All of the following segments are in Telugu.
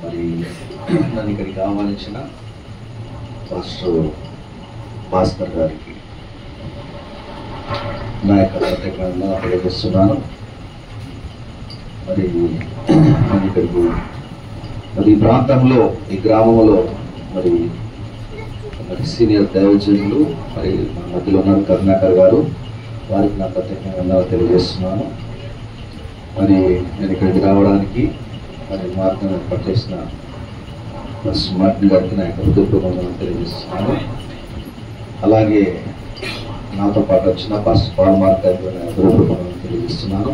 మరి నన్ను ఇక్కడికి ఆహ్వానించిన పాస్టర్ భాస్కర్ గారికి నా యొక్క ప్రత్యేకంగా తెలియజేస్తున్నాను. మరి నేను ఇక్కడికి మరి ఈ ప్రాంతంలో ఈ గ్రామంలో మరి సీనియర్ దైవజనులు మరి మన మధ్యలో ఉన్నారు కరుణాకర్ గారు, వారికి నా ప్రత్యేకంగా తెలియజేస్తున్నాను. మరి నేను ఇక్కడికి రావడానికి మరి మార్గం ఏర్పాటు చేసిన మార్టిన్ గారికి నా యొక్క హృదయపూర్వకంగా తెలియజేస్తున్నాను. అలాగే నాతో పాటు వచ్చిన పాస్టర్ పాల్ మార్క్ గారికి నా హృదయపూర్వకంగా తెలియజేస్తున్నాను.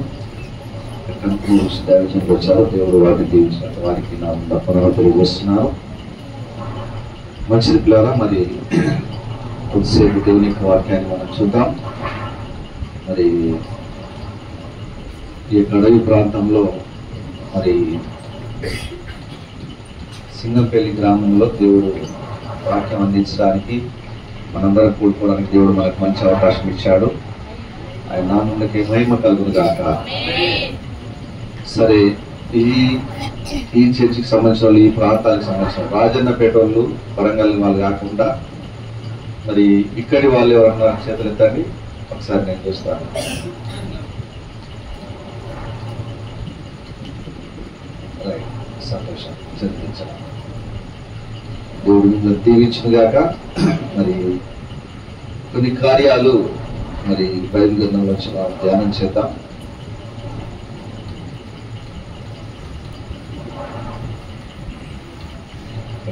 దైవజనులు వచ్చారు, దేవుడు వారిని దీవించినట్టు వారికి నా తప్పకుండా తెలియజేస్తున్నాను. మంచిది పిల్లరా, మరి కొద్దిసేపు దేవుని యొక్క వాక్యాన్ని మనం చూద్దాం. మరి ఈ కడవి ప్రాంతంలో మరి సింగంపల్లి గ్రామంలో దేవుడు వాక్యం అందించడానికి మనందరం కూడుకోవడానికి దేవుడు మనకు మంచి అవకాశం ఇచ్చాడు. ఆయన నామమునకే మహిమ కలుగును గాక. సరే, ఈ చర్చికి సంబంధించిన వాళ్ళు, ఈ ప్రాంతానికి సంబంధించిన రాజన్నపేట వాళ్ళు, వరంగల్ వాళ్ళు కాకుండా మరి ఇక్కడి వాళ్ళు ఎవరన్నా చేతులు ఎత్తండి, ఒకసారి నేను చూస్తాను. సంతోషం, చదివించాలి. దేవుడు మిమ్మల్ని దీవించును గాక. మరి కొన్ని కార్యాలు మరి బైబిల్ గ్రంథంలో వచ్చి మనం ధ్యానం చేద్దాం.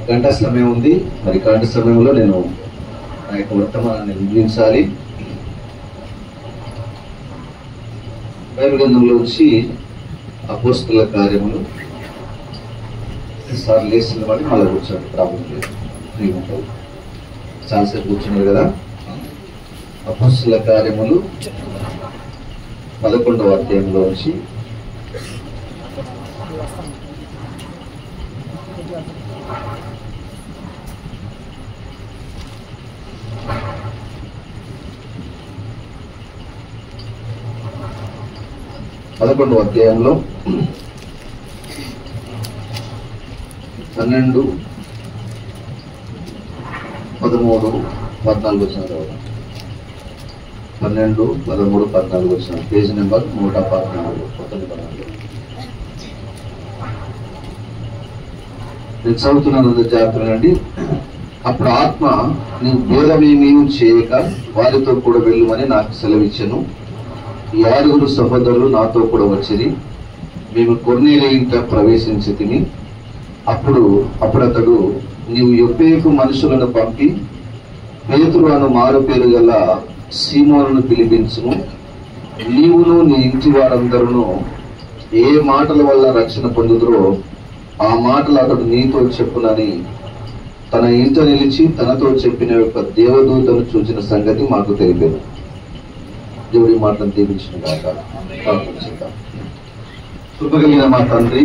గంట సమయం ఉంది. మరి గంట సమయంలో నేను నా యొక్క వర్తమానాన్ని ముగించాలి. బైబిల్ గ్రంథంలో వచ్చి అపోస్తలుల కార్యములు సార్లు లేచిన వాటి మళ్ళీ కూర్చోండి, ప్రాబ్లం లేదు, ఫ్రీ ఉంటుంది. చాలాసేపు కూర్చున్నారు కదా. అపోస్తలుల కార్యములు 11వ అధ్యాయంలో వచ్చి పదకొండవ అధ్యాయంలో 12, 13, 14 వచ్చిన 12, 13, 14 వచ్చిన పేజ్ నెంబర్ 114. నేను చదువుతున్నాను, జాగ్రత్తనండి. అప్పుడు ఆత్మ, నీవు భేదమేమీ చేయక వారితో కూడా వెళ్ళుమని నాకు సెలవిచ్చెను. ఈ 6 సహోదరులు నాతో కూడా వచ్చిరి. మేము కొర్నేలి ఇంట ప్రవేశించితిమి. అప్పుడు అతడు, నీవు యొప్పేకు మనుషులను పంపి పేతురు అను మారు పేరు గల సీమోనును పిలిపించుము. నీవును నీ ఇంటి వారందరూ ఏ మాటల వల్ల రక్షణ పొందుదురో ఆ మాటలు అతడు నీతో చెప్పునని తన ఇంట నిలిచి తనతో చెప్పిన యొక్క దేవదూతను చూచిన సంగతి మాకు తెలిపారు. దేవుడి మాటను దీవించిన గాక. కృపగలిగిన మా తండ్రి,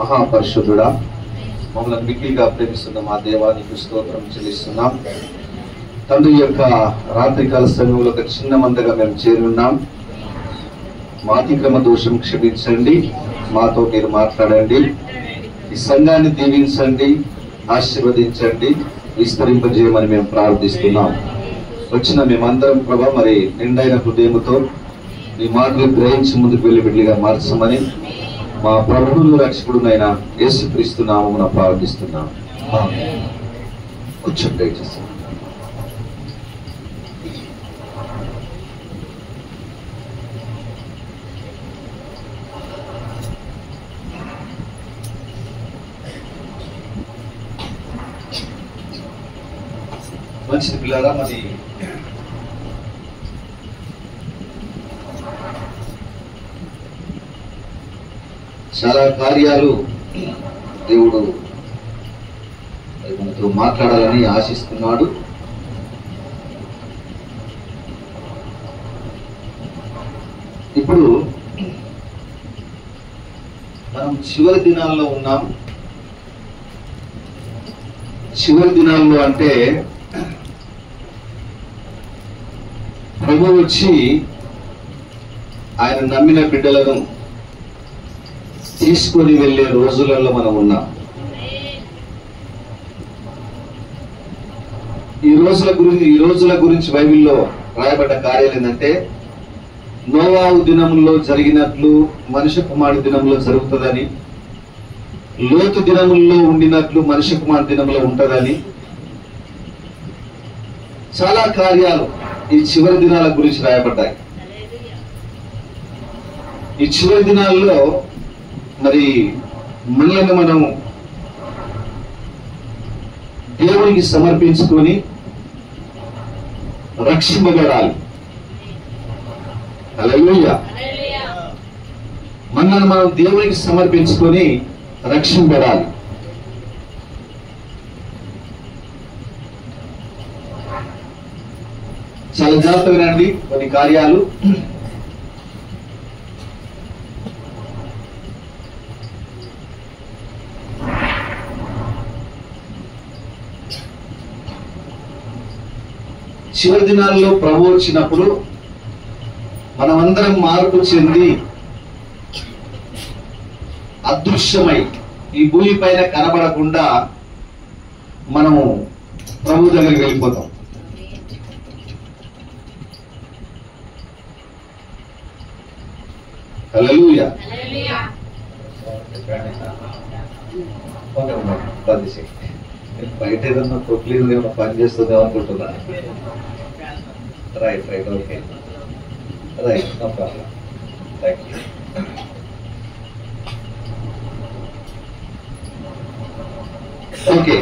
మహాపరిశుద్ధుడా, మమ్మల్ని మిక్కిలిగా ప్రేమిస్తున్న మా దేవానికి స్తోత్రం చెల్లిస్తున్నాం. తండ్రి యొక్క రాత్రికాల సమయంలో ఒక చిన్న మందగా మేము చేరున్నాం. మా అతిక్రమ దోషం క్షమించండి, మాతో మీరు మాట్లాడండి. ఈ సంఘాన్ని దీవించండి, ఆశీర్వదించండి, విస్తరింపజేయమని మేము ప్రార్థిస్తున్నాం. వచ్చిన మేమందరం ప్రభా మరి నిండైన హృదయంతో మీ మాటలు గ్రహించి ముందుకు వెళ్ళి బిడ్డలుగా మార్చమని మా ప్రభువును రక్షకుడునైన యేసుక్రీస్తు నామమున ప్రార్థిస్తున్నాం. కొంచెం దయచేసి మంచిది పిల్లరా. మరి చాలా కార్యాలు దేవుడు మనతో మాట్లాడాలని ఆశిస్తున్నాడు. ఇప్పుడు మనం చివరి దినాల్లో ఉన్నాం. చివరి దినాల్లో అంటే ప్రభు వచ్చి ఆయన నమ్మిన బిడ్డలను తీసుకొని వెళ్ళే రోజులలో మనం ఉన్నాం. ఈ రోజుల గురించి బైబిల్లో రాయబడ్డ కార్యాలు ఏంటంటే, నోవాహు దినంలో జరిగినట్లు మనుష్య కుమారుడి దినంలో జరుగుతుందని, లోతు దినముల్లో ఉండినట్లు మనుష్య కుమారుడి దినంలో ఉంటుందని, చాలా కార్యాలు ఈ చివరి దినాల గురించి రాయబడ్డాయి. ఈ చివరి దినాల్లో మరి మనల్ని మనం దేవునికి సమర్పించుకొని రక్షింపబడాలి. హల్లెలూయా. మనల్ని మనం దేవునికి సమర్పించుకొని రక్షింపబడాలి. చాలా జాగ్రత్తగా వినండి కొన్ని కార్యాలు. చివరి దినాల్లో ప్రభు వచ్చినప్పుడు మనమందరం మార్పు చెంది అదృశ్యమై ఈ భూమి పైన కనబడకుండా మనము ప్రభు దగ్గరికి వెళ్ళిపోతాం. హల్లెలూయా. బయట ఏదన్నా ప్రొక్లీన్ ఏమన్నా పని చేస్తుందేమో అనుకుంటున్నా. Right okay right, no problem. Thank you. Okay,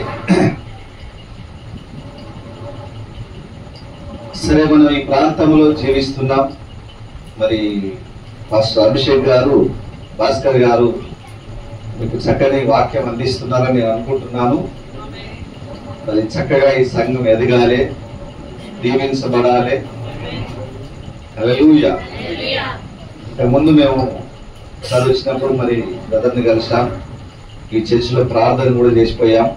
సరే, మనం ఈ ప్రాంతంలో జీవిస్తున్నాం. మరి పాస్టర్ అభిషేక్ గారు, భాస్కర్ గారు మీకు చక్కని వాక్యం అందిస్తున్నారని నేను అనుకుంటున్నాను. మరి చక్కగా ఈ సంఘం ఎదగాలి, దీవించబడాలి. హల్లెలూయా. ముందు మేము చదివించినప్పుడు మరి బ్రదర్ని కలిసాం, ఈ చర్చిలో ప్రార్థన కూడా చేసిపోయాం,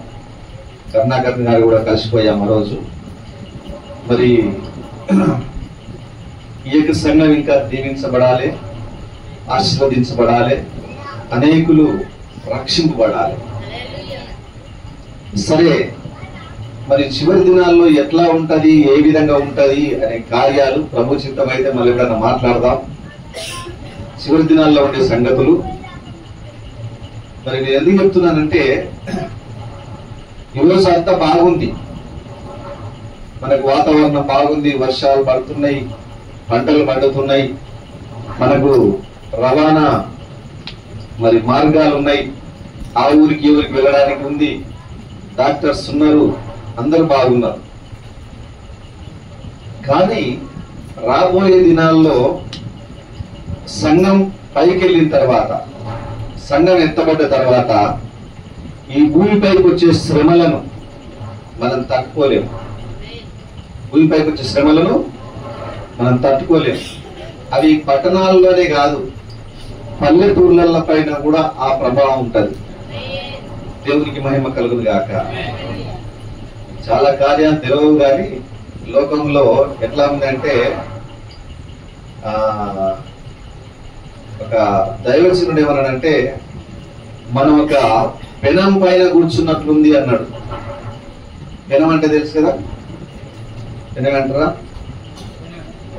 కరుణాకర్ గారు కూడా కలిసిపోయాం ఆ రోజు. మరి ఈ యొక్క సంఘం ఇంకా దీవించబడాలి, ఆశీర్వదించబడాలి, అనేకులు రక్షింపబడాలి. సరే, మరి చివరి దినాల్లో ఎట్లా ఉంటది, ఏ విధంగా ఉంటది అనే కార్యాలు ప్రభు చిత్తమైతే మళ్ళీ ఎప్పుడన్నా మాట్లాడదాం. చివరి దినాల్లో ఉండే సంగతులు మరి నేను ఎందుకు చెప్తున్నానంటే, ఈరోజు అంతా బాగుంది, మనకు వాతావరణం బాగుంది, వర్షాలు పడుతున్నాయి, పంటలు పండుతున్నాయి, మనకు రవాణా మరి మార్గాలు ఉన్నాయి, ఆ ఊరికి ఈ ఊరికి వెళ్ళడానికి ఉంది, డాక్టర్స్ ఉన్నారు, అందరూ బాగున్నారు. కానీ రాబోయే దినాల్లో సంఘం పైకి వెళ్ళిన తర్వాత, సంఘం ఎత్తబడ్డ తర్వాత ఈ భూమిపైకి వచ్చే శ్రమలను మనం తట్టుకోలేము. భూమిపైకి వచ్చే శ్రమలను మనం తట్టుకోలేము. అవి పట్టణాల్లోనే కాదు, పల్లెటూర్ల పైన కూడా ఆ ప్రభావం ఉంటుంది. దేవునికి మహిమ కలుగును గాక. చాలా కార్యాలు తెలవవు, కానీ లోకంలో ఎట్లా ఉందంటే, ఒక దైవజనుడు ఏమన్నాడంటే, మనం ఒక పెనం పైన కూర్చున్నట్లుంది అన్నాడు. పెనం అంటే తెలుసు కదా, పెనం అంటారా?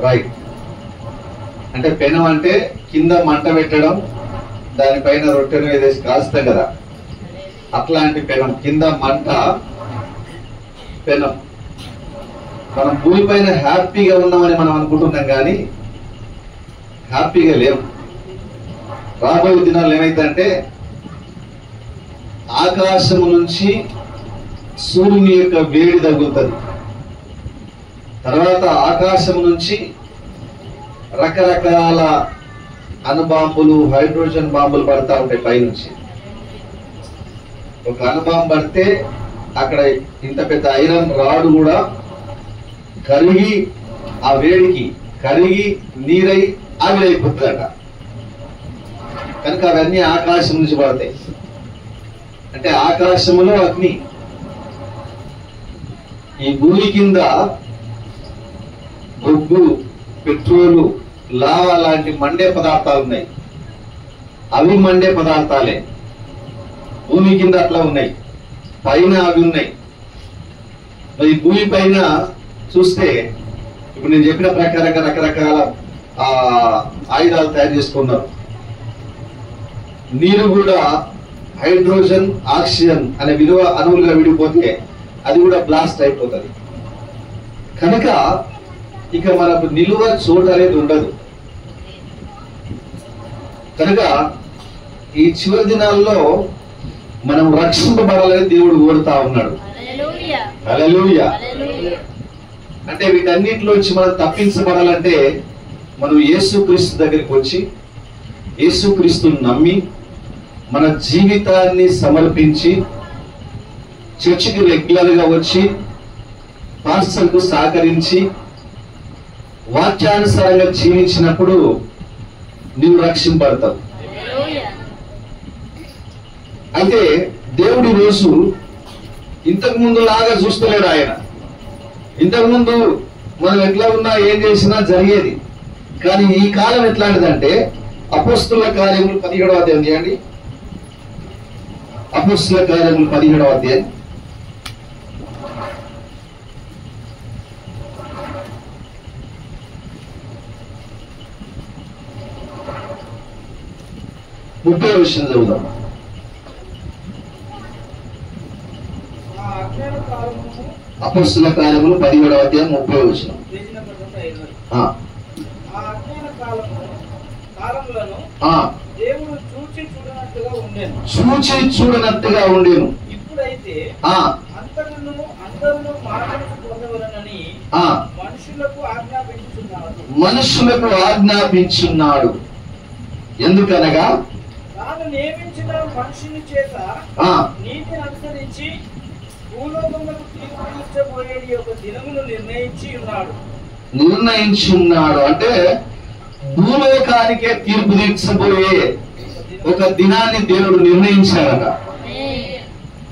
రైట్. అంటే పెనం అంటే కింద మంట పెట్టడం, దానిపైన రొట్టెను వేసి కాస్తాం కదా, అట్లాంటి పెనం, కింద మంట పెనం. మనం భూమి పైన హ్యాపీగా ఉన్నామని మనం అనుకుంటున్నాం, కానీ హ్యాపీగా లేవు. రాబోయే దినాలు ఏమైందంటే, ఆకాశము నుంచి సూర్యుని యొక్క వేడి తగ్గుతుంది, తర్వాత ఆకాశం నుంచి రకరకాల అణుబాంబులు, హైడ్రోజన్ బాంబులు పడతా ఉంటాయి పైనుంచి. ఒక అణుబాంబు పడితే అక్కడ ఇంత పెద్ద ఐరన్ రాడ్ కూడా కరిగి, ఆ వేడికి కరిగి నీరై ఆవిరైపోతుందట. కనుక అవన్నీ ఆకాశం నుంచి పడతాయి. అంటే ఆకాశములో అగ్ని, ఈ భూమి కింద బొగ్గు, పెట్రోలు, లావా లాంటి మండే పదార్థాలు ఉన్నాయి. అవి మండే పదార్థాలే. భూమి కింద అట్లా ఉన్నాయి, పైన అవి ఉన్నాయి. మరి భూమి పైన చూస్తే ఇప్పుడు నేను చెప్పిన ప్రకారంగా రకరకాల ఆయుధాలు తయారు చేసుకున్నారు. నీరు కూడా హైడ్రోజన్ ఆక్సిజన్ అనే అణువులుగా విడిపోతే అది కూడా బ్లాస్ట్ అయిపోతుంది. కనుక ఇక మనకు నిలువ చోటు అనేది ఉండదు. కనుక ఈ చివరి దినాల్లో మనం రక్షింపబడాలని దేవుడు కోరుతా ఉన్నాడు. హల్లెలూయా. అంటే వీటన్నిటిలో వచ్చి మనం తప్పించబడాలంటే మనం యేసుక్రీస్తు దగ్గరికి వచ్చి యేసుక్రీస్తుని నమ్మి మన జీవితాన్ని సమర్పించి చర్చికి రెగ్యులర్ గా వచ్చి పాస్టర్కు సహకరించి వాక్యానుసారంగా జీవించినప్పుడు నీవు రక్షింపడతావు. అయితే దేవుడి రోజు ఇంతకు ముందు లాగా చూస్తలేడు ఆయన. ఇంతకు ముందు మనం ఎట్లా ఉన్నా ఏం చేసినా జరిగేది. కానీ ఈ కాలం ఎట్లాంటిదంటే అపోస్తుల కార్యములు 17వ అధ్యాయం చేయండి. అపోస్తుల కార్యములు 17వ అధ్యాయం 30వ విషయం చదువుదాం. అపోస్తుల కార్యములు 17వ అధ్యాయం 30వ వచనం. చూచి చూడనట్టుగా ఉండేను. మనుషులకు ఆజ్ఞాపించున్నాడు. ఎందుకనగా తాను నియమించిన మనుషుని చేత నీతిని అనుసరించి భూలోకములకు తీర్పు తీర్చబోయేది ఒక దినమును నిర్ణయించున్నాడు. అంటే భూలోకానికే తీర్పు తీర్చబోయే ఒక దినాన్ని దేవుడు నిర్ణయించాడట.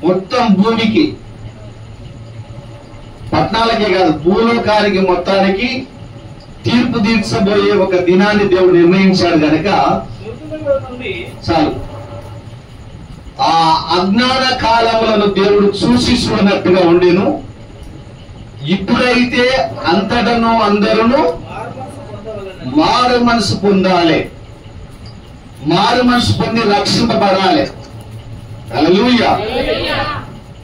మొత్తం భూమికి, పట్టణాలకే కాదు, భూలోకానికి మొత్తానికి తీర్పు తీర్చబోయే ఒక దినాన్ని దేవుడు నిర్ణయించాడు. కనుక చాలు, ఆ అజ్ఞాన కాలములను దేవుడు చూసి చూడనట్టుగా ఉండేను. ఇప్పుడైతే అంతటను అందరూ మారు మనసు పొందాలి, మారు మనసు పొంది రక్షింపబడాలి. హల్లెలూయా.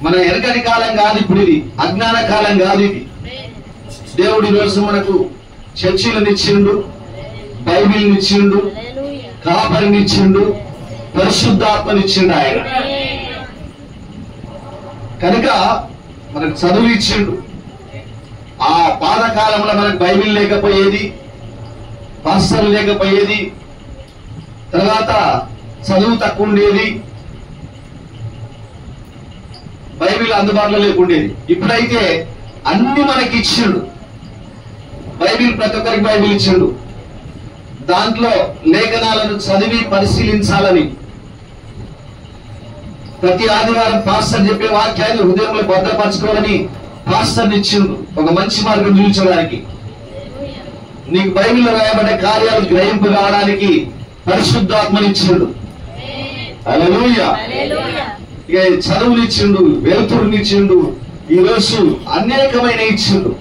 మన వెనకటి కాలం కాదు ఇప్పుడు, ఇది అజ్ఞాన కాలం కాదు. ఇది దేవుడి రోజు మనకు చర్చిలనిచ్చిండు, బైబిల్నిచ్చిండు, కాపరినిచ్చిండు, పరిశుద్ధాత్మనిచ్చిండు ఆయన. కనుక మనకు చదువు ఇచ్చిండు. ఆ పాతకాలంలో మనకు బైబిల్ లేకపోయేది, పాస్టర్లు లేకపోయేది, తర్వాత చదువు తక్కువ ఉండేది, బైబిల్ అందుబాటులో లేకుండేది. ఇప్పుడైతే అన్ని మనకి ఇచ్చిండు. బైబిల్ ప్రతి ఒక్కరికి బైబిల్ ఇచ్చిండు. దాంట్లో లేఖనాలను చదివి పరిశీలించాలని, ప్రతి ఆదివారం పాస్టర్ చెప్పే వాక్యాన్ని హృదయంలో భద్రపరచుకోవాలని పాస్టర్ని ఇచ్చిండు, ఒక మంచి మార్గం చూపించడానికి. నీకు బైబిల్లో రాయబడే కార్యాలు గ్రహింపు కావడానికి పరిశుద్ధాత్మనిచ్చిండు. హల్లెలూయా. ఇక చదువులు ఇచ్చిండు, వెలుతురునిచ్చిండు, ఈరోజు అనేకమైన ఇచ్చిండు.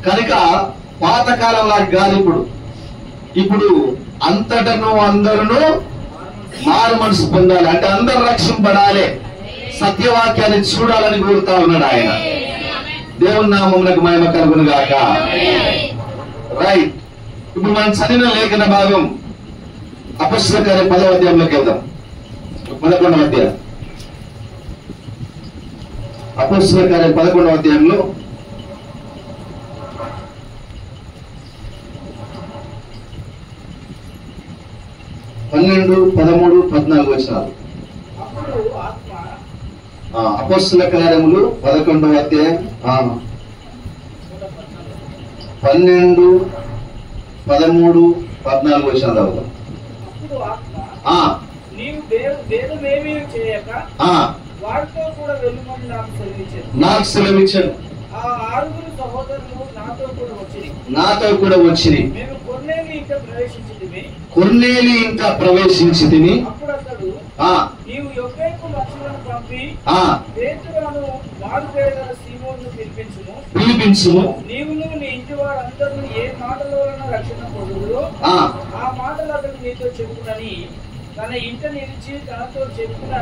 కనుక పాతకాలం లాగా కాదు ఇప్పుడు. ఇప్పుడు అంతటను అందరూ మారు మనసు పొందాలి, అంటే అందరూ రక్షింపడాలి, సత్యవాక్యాన్ని చూడాలని కోరుతా ఉన్నాడు ఆయన. దేవుని నామమునకు మహిమ కలుగును గాక. రైట్. ఇప్పుడు మనం చదివిన లేఖన భాగం అపొస్తలుల కార్యం 10వ అధ్యాయంలోకి వెళ్దాం. 11వ అధ్యాయం, అపొస్తలుల కార్యం 11వ అధ్యాయంలో 12, 13, 14 వచనాలు. అపొస్తలుల కార్యములు 11వ అధ్యాయం 12, 13, 14 వచనాలు అవుతాం. నాకు సెలవిచ్చాను. ఆ ఆరుగురు సహోదరులు నాతో కూడా వచ్చిరి. మేము కొర్నేలి ఇంట ప్రవేశించితిమి. అప్పుడు అతడు, నీవు యొప్పేకు మనుషులను పంపి పేతురును మారుపేరు సీమోనును పిలిపించుము. నీవును నీ ఇంటి వారందరూ ఏ మాటలోనైనా రక్షణ పొందుదురో ఆ మాటలు అతడు నీతో చెప్పునని తన ఇంట నిలిచి తనతో చెప్పిన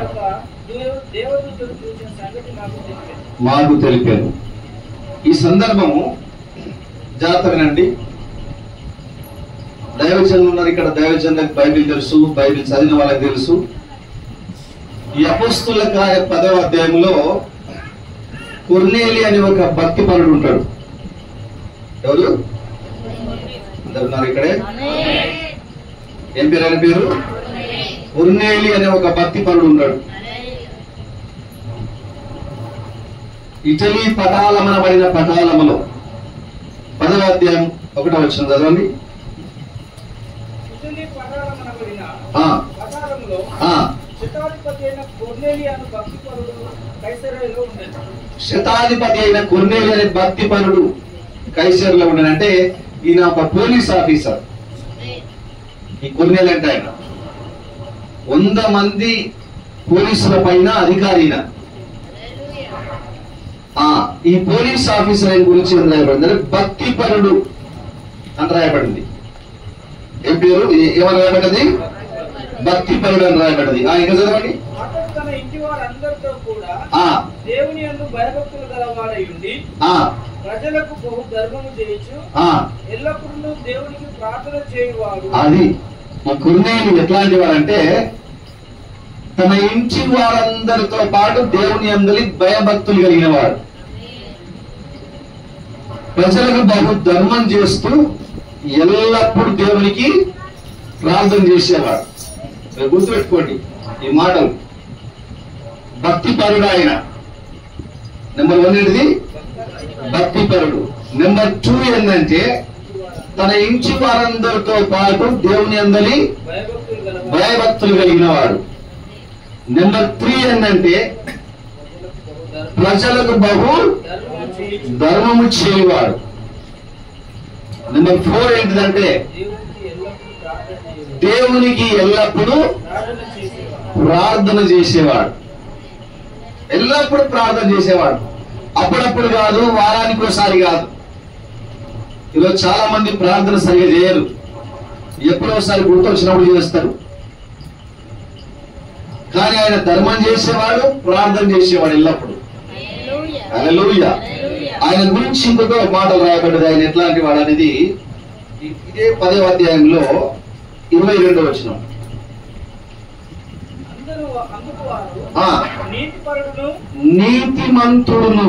దేవదూతలు చూసిన సంగతి మాకు తెలిపారు. ఈ సందర్భము జాగ్రత్తగానండి. దైవజనులు ఉన్నారు ఇక్కడ. దైవజనులకు బైబిల్ తెలుసు, బైబిల్ చదివిన వాళ్ళకి తెలుసు. ఈ అపోస్తుల కార్య 10వ అధ్యాయంలో కొర్నేలి అని ఒక భక్తిపరుడు ఉంటాడు. ఎవరు ఉన్నారు ఇక్కడే? ఏం పేరు ఆయన పేరు? కొర్నేలి అనే ఒక భక్తిపరుడు ఉన్నాడు. ఇటలీ పటాలమనబడిన పటాలములో 10వ అధ్యాయం 1వ వచనం చదవండి. శతాధిపతి అయిన కొర్నేలి అనే భక్తిపరుడు కైసరులో ఉన్నాడు. అంటే ఈయన ఒక పోలీస్ ఆఫీసర్. ఈ కొర్నేలి అంటే ఆయన 100 మంది పోలీసుల పైన అధికారి. ఈ పోలీస్ ఆఫీసర్ ఆయన గురించి ఏం రాయబడింది అంటే భక్తిపరుడు అని రాయబడింది. ఏం పేరు? ఏమని రాయబడ్డది? భక్తిపరుడు అని రాయబడ్డది. ఇంకా చదవండి. ప్రజలకు బహు ధర్మము చేయొచ్చు, ఎల్లప్పుడూ దేవునికి ప్రార్థన చేయవాడు. అది కొర్నేలి ఎట్లాంటి వాడంటే తన ఇంటి వారందరితో పాటు దేవుని అందరి భయభక్తులు కలిగిన వాడు. ప్రజలకు బహు ధర్మం చేస్తూ ఎల్లప్పుడూ దేవునికి ప్రార్థన చేసేవాడు. గుర్తుపెట్టుకోండి ఈ మాటలు. భక్తిపరుడు ఆయన. నెంబర్ 1 ఏంటిది? భక్తిపరుడు. నెంబర్ 2 ఏంటంటే తన ఇంటి వారందరితో పాటు దేవుని అందరి భయభక్తులు కలిగిన వాడు. నెంబర్ 3 ఏంటంటే ప్రజలకు బహు ధర్మము చేయవాడు. నెంబర్ 4 ఏంటిదంటే దేవునికి ఎల్లప్పుడూ ప్రార్థన చేసేవాడు. ఎల్లప్పుడూ ప్రార్థన చేసేవాడు. అప్పుడప్పుడు కాదు, వారానికి ఒకసారి కాదు. ఈరోజు చాలా మంది ప్రార్థన సరిగా చేయరు. ఎప్పుడోసారి గుర్తొచ్చినప్పుడు చేస్తారు. కానీ ఆయన ధర్మం చేసేవాడు, ప్రార్థన చేసేవాడు ఎల్లప్పుడు. హల్లెలూయా. ఆయన గురించి ఇంకొక మాటలు రాయబడ్డది. ఆయన ఎట్లాంటి వాడు అనేది ఇదే 10వ అధ్యాయంలో 22వ వచనం. నీతిమంతుడును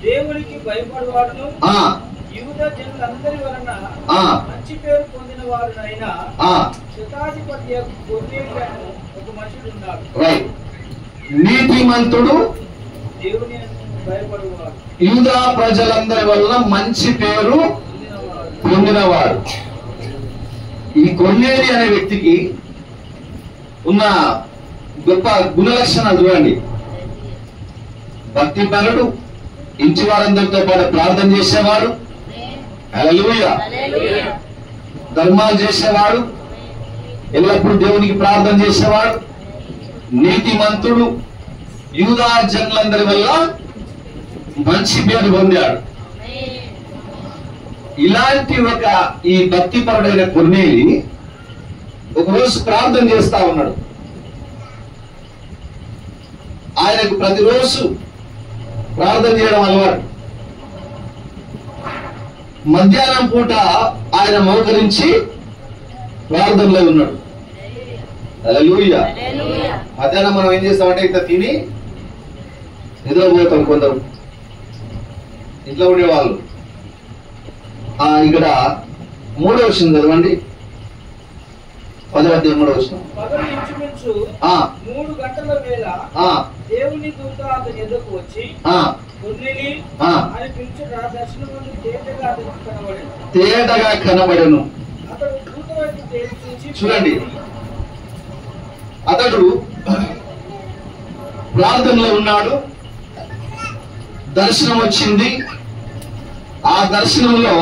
దేవునికి భయపడేవాడును యూదా జనులందరి వలన మంచి పేరు పొందిన వాడునైనా శతాధిపతి కొర్నేలి అను ఒక మనుషుడు ఉన్నాడు. నీతిమంతుడు దేవుని భయపడేవాడు, యూదా ప్రజలందరి వలన మంచి పేరు పొందినవాడు. ఈ కొర్నేలి అనే వ్యక్తికి ఉన్న గొప్ప గుణ లక్షణాలు చూడండి. భక్తిపరుడు, ఇంటి వారందరితో పాటు ప్రార్థన చేసేవాడు, హల్లెలూయా, ధర్మాలు చేసేవాడు, ఎల్లప్పుడూ దేవునికి ప్రార్థన చేసేవాడు, నీతిమంతుడు, యూదా జనులందరి వల్ల మంచి పేరు పొందాడు. ఇలాంటి ఈ భక్తిపరుడైన కొర్నేలి ఒకరోజు ప్రార్థన చేస్తా ఉన్నాడు. ఆయనకు ప్రతిరోజు ప్రార్థన చేయడం అలవాటు. మధ్యాహ్నం పూట ఆయన మోకరించి ప్రార్థనలో ఉన్నాడు. హల్లెలూయా. మధ్యాహ్నం మనం ఏం చేస్తామంటే ఇంత తిని నిద్రపోతాం. కొందరు ఇంట్లో ఉండేవాళ్ళు. ఇక్కడ 3వ వచనం చదవండి. 10వ అధ్యాయం 3వ వచనం. 3 గంటల వేళ దేవుని దూత అతని ఎదురుకు వచ్చి కొర్నేలి అని పిలుచుట దర్శనమందు తేటగా కనబడెను. అతడు దూత వైపు తేరి చూచి, చూడండి, అతడు ప్రార్థనలో ఉన్నాడు. దర్శనం వచ్చింది. ఆ దర్శనంలో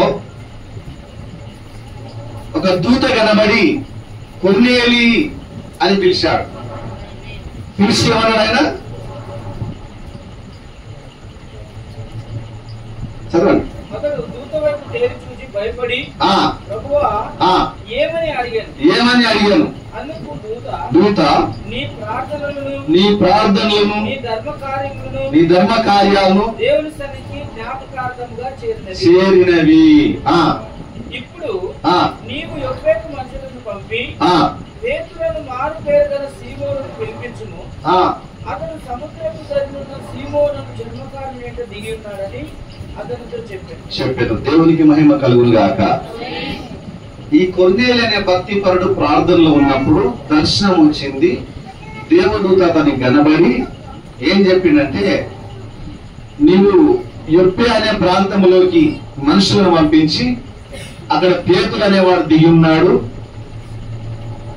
ఒక దూత కనబడి కొర్నేలి అని పిలిచాడు. పిలిచి ఏమన్నాడు ఆయన? చదవండి. అతడు దూత వైపు తేరి చూసి భయపడి ప్రభువా ఏమని అడిగాను. అందుకు దూత నీ ప్రార్థనలను నీ ధర్మ కార్యాలను దేవుని సన్నిధికి జ్ఞాపకార్థంగా చేరినవి. ఇప్పుడు నీవు యొప్పేకు మనుషులను పంపి పేతురును మారు పేరు గల సీమోనును పిలిపించుము. అతను సముద్రపు తడినున్న సీమోనును జన్మకాలం వెంట దిగి ఉన్నాడని అతనితో చెప్పాను. దేవునికి మహిమ కలుగును గాక. ఈ కొర్నేలి అనే భక్తిపరుడు ప్రార్థనలో ఉన్నప్పుడు దర్శనం వచ్చింది. దేవదూత అతనికి కనబడి ఏం చెప్పిండంటే, నీవు యొప్పే అనే ప్రాంతంలోకి మనుషులను పంపించి అక్కడ పేతురు అనేవాడు దిగి ఉన్నాడు,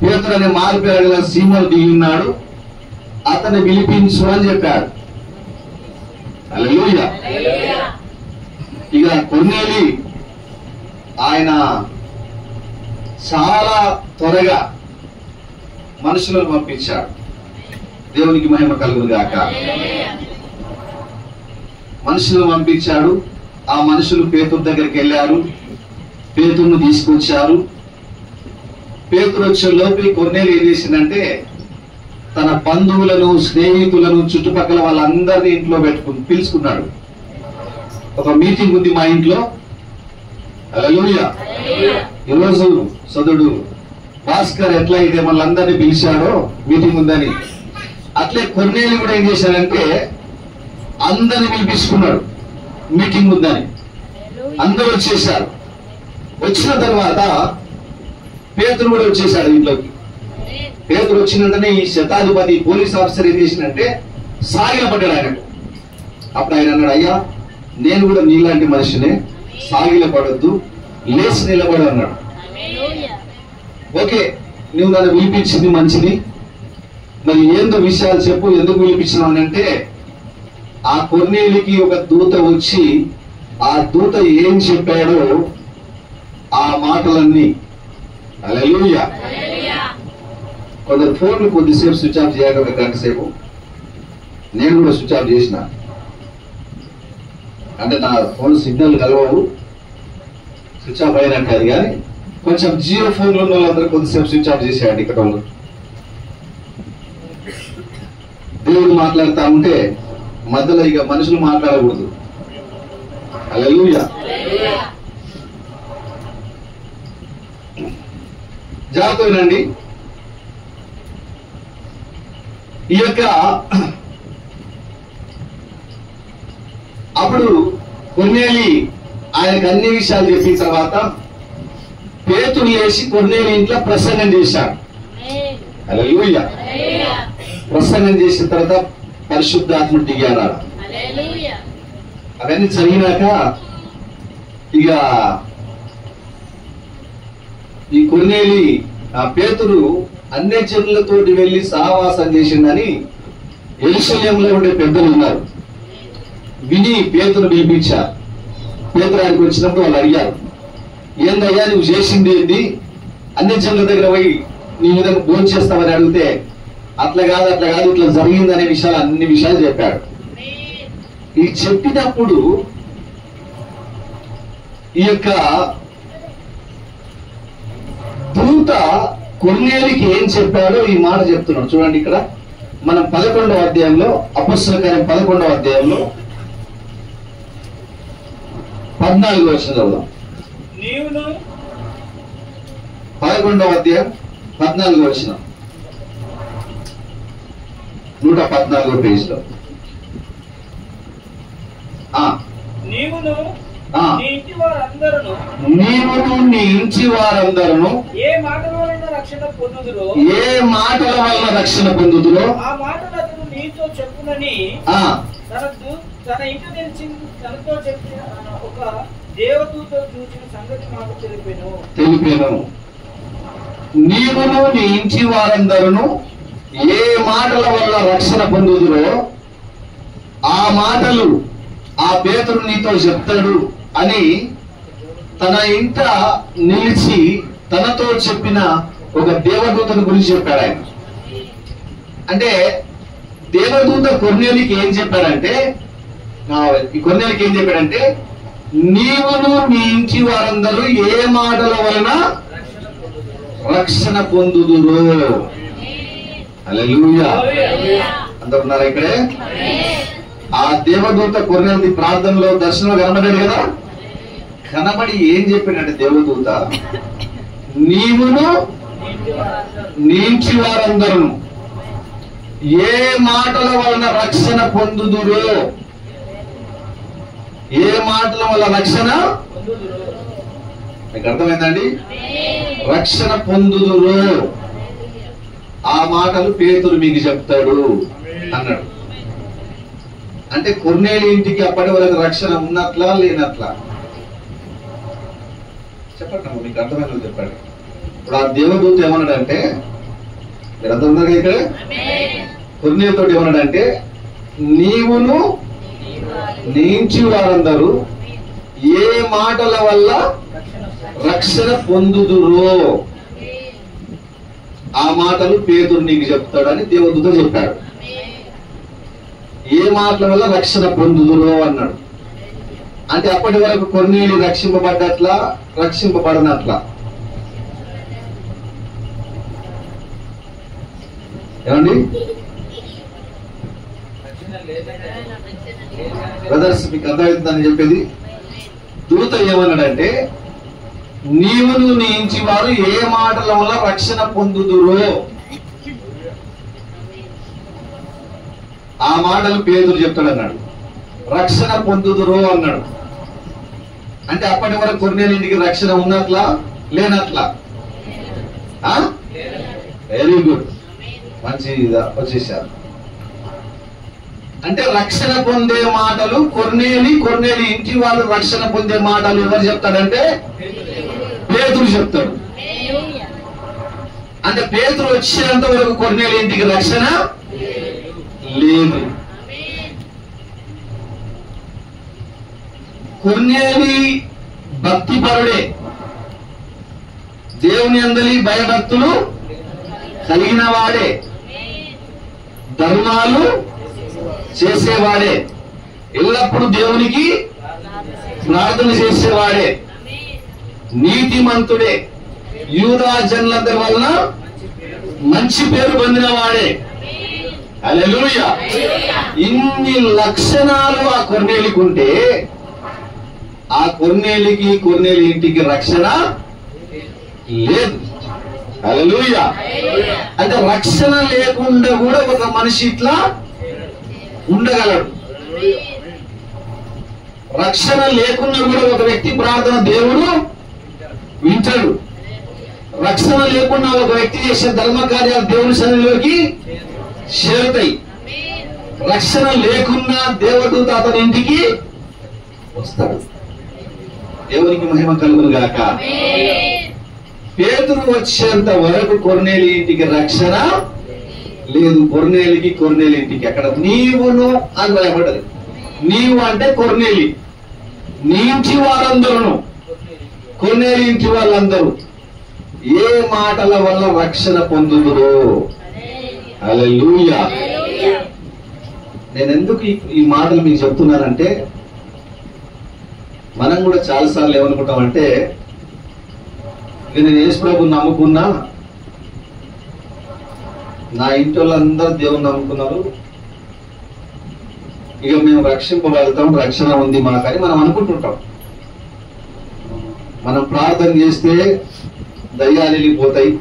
పేతురు అనే మారుపేరు గల సీమోను దిగి ఉన్నాడు, అతన్ని పిలిపించు అని చెప్పాడు. హల్లెలూయా. ఇక కొర్నేలి ఆయన చాలా త్వరగా మనుషులను పంపించాడు. దేవునికి మహిమ కలుగును గాక. మనుషులను పంపించాడు. ఆ మనుషులు పేతురు దగ్గరికి వెళ్ళారు, పేతురును తీసుకొచ్చారు. పేతురు వచ్చే లోపలి కొర్నేలి ఏం చేసిందంటే, తన బంధువులను, స్నేహితులను, చుట్టుపక్కల వాళ్ళందరినీ ఇంట్లో పిలుచుకున్నాడు. ఒక మీటింగ్ ఉంది మా ఇంట్లో. హల్లెలూయా. ఈరోజు సోదరుడు భాస్కర్ ఎట్లా అయితే మళ్ళందరినీ పిలిచాడో మీటింగ్ ఉందని, అట్లే కొర్నేలి కూడా ఏం చేశారంటే అందరిని పిలిపించుకున్నాడు మీటింగ్ ఉందని. అందరూ వచ్చేసారు. వచ్చిన తర్వాత పేతురు కూడా వచ్చేసాడు ఇంట్లోకి. పేతురు వచ్చినంటనే ఈ శతాధిపతి పోలీస్ ఆఫీసర్ ఏం చేసినంటే సాగిలపడ్డాడు ఆయనకు. అప్పుడు ఆయన అన్నాడు, అయ్యా నేను కూడా నీలాంటి మనిషినే, సాగిలపడద్దు, లేచి నిలబడు అన్నాడు. ఓకే, నువ్వు నన్ను పిలిపించింది మంచిది, మరి ఏందో విషయాలు చెప్పు, ఎందుకు పిలిపించినావు అంటే, ఆ కొర్నేలికి ఒక దూత వచ్చి ఆ దూత ఏం చెప్పాడో ఆ మాటలన్నీ. హల్లెలూయా. కొందరు ఫోన్లు కొద్దిసేపు స్విచ్ ఆఫ్ చేయాలి, ఒక గంట సేపు. నేను కూడా స్విచ్ ఆఫ్ చేసిన, అంటే నా ఫోన్ సిగ్నల్ కలవవు, స్విచ్ ఆఫ్ అయినట్టు అది. కానీ కొంచెం జియో ఫోన్లు ఉన్న వాళ్ళందరూ కొద్దిసేపు స్విచ్ ఆఫ్ చేసేయండి. ఇక్కడ వాళ్ళు దేవుడు మాట్లాడుతూ ఉంటే మధ్యలో ఇక మనుషులు మాట్లాడకూడదు. హల్లెలూయా. జాగ్రత్తనండి. ఈ యొక్క అప్పుడు కొర్నేలి ఆయనకు అన్ని విషయాలు చెప్పిన తర్వాత పేతురు లేచి కొర్నేలి ఇంట్లో ప్రసంగం చేశాడు. హల్లెలూయా. ప్రసంగం చేసిన తర్వాత పరిశుద్ధాత్మ దిగాడు. అవన్నీ జరిగినాక ఇక ఈ కొర్నేలి ఆ పేతురు అన్ని జనులతోటి వెళ్లి సహవాసం చేసిందని యెరూషలేములో ఉండే పెద్దలు ఉన్నారు. విని పేతురు పిలిపించారు. పేతురు ఆయనకు వచ్చినప్పుడు వాళ్ళు అడిగారు, ఏందయ్యా నువ్వు చేసింది ఏంది, అన్ని జనుల దగ్గర పోయి నీ విధంగా భోజనం చేస్తామని అడిగితే, అట్లా కాదు ఇట్లా జరిగిందనే విషయాలు అన్ని విషయాలు చెప్పాడు. ఇది చెప్పినప్పుడు ఈ యొక్క దూత కొర్నేలికి ఏం చెప్పాడో ఈ మాట చెప్తున్నాడు. చూడండి, ఇక్కడ మనం 11వ అధ్యాయంలో, అపొస్తలుల కార్యం 11వ అధ్యాయంలో 14వ వచనం చదువుదాం. 11వ అధ్యాయం 14వ వచనం, 114వ పేజీలో. నీవును నీ ఇంటి వారందరూ ఏ మాటల వలన రక్షణ పొందుదురో ఆ మాటలు అతడు నీతో చెప్పునని తన ఇంటి నుంచి తనతో చెప్పిన ఒక దేవదూత చూసిన సంగతి మాకు తెలిపాను. నీవును నీ ఇంటి వారందరూ ఏ మాటల వల్ల రక్షణ పొందుదురో ఆ మాటలు ఆ పేతురు నీతో చెప్తాడు అని తన ఇంట నిలిచి తనతో చెప్పిన ఒక దేవదూతను గురించి చెప్పాడు ఆయన. అంటే దేవదూత కొర్నేలికి ఏం చెప్పాడంటే, ఈ కొర్నేలికి ఏం చెప్పాడంటే, నీవును నీ ఇంటి వారందరూ ఏ మాటల వలన రక్షణ పొందుదురు. హల్లెలూయా. అందరు ఉన్నారా ఇక్కడే? ఆ దేవదూత కొర్నేలి ప్రార్థనలో దర్శనంలో కనబడ్డాడు కదా. కనబడి ఏం చెప్పాడంటే దేవదూత, నీవును నీ ఇంటి వారందరూ ఏ మాటల వలన రక్షణ పొందుదురు. ఏ మాటల వల్ల రక్షణ? మీకు అర్థమైందండి? రక్షణ పొందుదురు. ఆ మాటలు పేతురు మీకు చెప్తాడు అన్నాడు. అంటే కొర్నేలి ఇంటికి అప్పటి వరకు రక్షణ ఉన్నట్లా లేనట్లా? చెప్పండి, మీకు అర్థమైన చెప్పండి. ఇప్పుడు ఆ దేవదూత ఏమన్నాడంటే, మీరు అర్థమన్నారు ఇక్కడ, కొర్నేలితో ఏమన్నాడంటే, నీవును నీ ఇంటి వారందరూ ఏ మాటల వల్ల రక్షణ పొందుదురో ఆ మాటలు పేతురు నీకు చెప్తాడని దేవదూత చెప్పాడు. ఏ మాటల వల్ల రక్షణ పొందుదురో అన్నాడు. అంటే అప్పటి వరకు కొర్నేలి రక్షింపబడ్డట్లా రక్షింపబడనట్లా? ఏమండి బ్రదర్స్, మీకు అర్థమవుతుందని చెప్పేది. దూత ఏమన్నాడంటే, నీవును నీ ఇంటి వారు ఏ మాటల వల్ల రక్షణ పొందుదురో ఆ మాటలు పేతురు చెప్తాడు అన్నాడు. రక్షణ పొందుదురో అన్నాడు. అంటే అప్పటి వరకు కొర్నేలి ఇంటికి రక్షణ ఉన్నట్లా లేనట్లా? వెరీ గుడ్, మంచి వచ్చేసారు. అంటే రక్షణ పొందే మాటలు కొర్నేలి ఇంటి వాళ్ళు రక్షణ పొందే మాటలు ఎవరు చెప్తాడంటే పేతురు చెప్తాడు. అంటే పేతురు వచ్చేంత వరకు కొర్నేలి ఇంటికి రక్షణ లేదు. కొర్నేలి భక్తిపరుడే, దేవుని అందలి భయభక్తులు కలిగిన వాడే, ధర్మాలు చేసేవాడే, ఎల్లప్పుడూ దేవునికి ప్రార్థన చేసేవాడే, నీతిమంతుడే, యూదా జనులందరి వలన మంచి పేరు పొందిన వాడే. హల్లెలూయా. ఇన్ని లక్షణాలు ఆ కొర్నేలికి ఉంటే ఆ కొర్నేలి ఇంటికి రక్షణ లేదు. హల్లెలూయా. అంటే రక్షణ లేకుండా కూడా ఒక మనిషి ఇట్లా ఉండగలడు. రక్షణ లేకుండా కూడా ఒక వ్యక్తి ప్రార్థన దేవుడు వింటాడు. రక్షణ లేకుండా ఒక వ్యక్తి చేసే ధర్మ కార్యాలు దేవుని సన్నిధిలోకి చేరుతాయి. రక్షణ లేకున్నా దేవదూత అతని ఇంటికి వస్తాడు. దేవునికి మహిమ కలుగును గాక. పేతురు వచ్చేంత వరకు కొర్నేలి ఇంటికి రక్షణ లేదు. కొర్నేలి ఇంటికి అక్కడ నీవును అని రాయబడ్డది. నీవు అంటే కొర్నేలి, నీ ఇంటి వారందరూ, కొర్నేలి ఇంటి వాళ్ళందరూ ఏ మాటల వల్ల రక్షణ పొందుదురో. హల్లెలూయా. నేను ఎందుకు ఈ మాటలు మీకు చెప్తున్నానంటే, మనం కూడా చాలాసార్లు ఏమనుకుంటామంటే, ఇక నేను యేసు ప్రభువుని నమ్ముకున్నా, నా ఇంటి వాళ్ళందరూ దేవుని నమ్ముకున్నారు, ఇక మేము రక్షింపబడతాం, రక్షణ ఉంది మాకని మనం అనుకుంటుంటాం. మనం ప్రార్థన చేస్తే దయ్యాలు వెళ్ళిపోతాయి,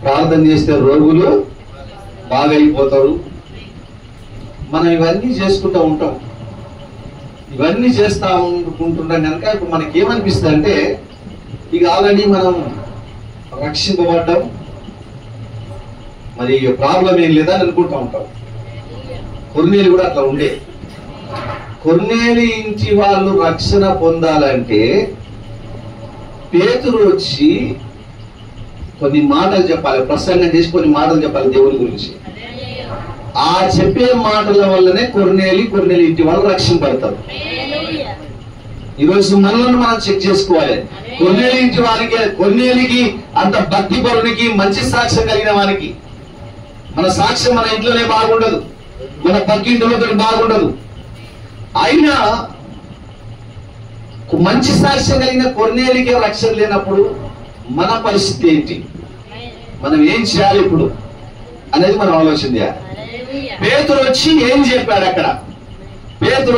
ప్రార్థన చేస్తే రోగులు బాగైపోతారు. మనం ఇవన్నీ చేసుకుంటూ ఉంటాం. ఇవన్నీ చేస్తా ఉంటుంటాం కనుక ఇప్పుడు మనకి ఏమనిపిస్తుంది అంటే, ఇక ఆల్రెడీ మనం రక్షింపబడ్డాం, మరి ప్రాబ్లం ఏం లేదా అని అనుకుంటూ ఉంటాం. కొర్నేలి కూడా అట్లా ఉండే. కొర్నేలి ఇంటి వాళ్ళు రక్షణ పొందాలంటే పేతురు వచ్చి కొన్ని మాటలు చెప్పాలి, ప్రసంగం చేసి కొన్ని మాటలు చెప్పాలి దేవుని గురించి. ఆ చెప్పే మాటల వల్లనే కొర్నేలి ఇంటి వాళ్ళు రక్షింపడతారు. ఈరోజు మనల్ని మనం చెక్ చేసుకోవాలి. కొర్నేలి ఇంటి వారికి, కొర్నేలికి అంత భక్తి పరునికి, మంచి సాక్ష్యం కలిగిన వారికి మన సాక్ష్యం మన ఇంట్లోనే బాగుండదు, మన పక్కింటిలో బాగుండదు. అయినా మంచి సాక్ష్యం కలిగిన కొర్నేలికి రక్షణ లేనప్పుడు మన పరిస్థితి ఏంటి, మనం ఏం చేయాలి ఇప్పుడు అనేది మనం ఆలోచన చేయాలి. పేతురు వచ్చి ఏం చెప్పాడు అక్కడ? పేతురు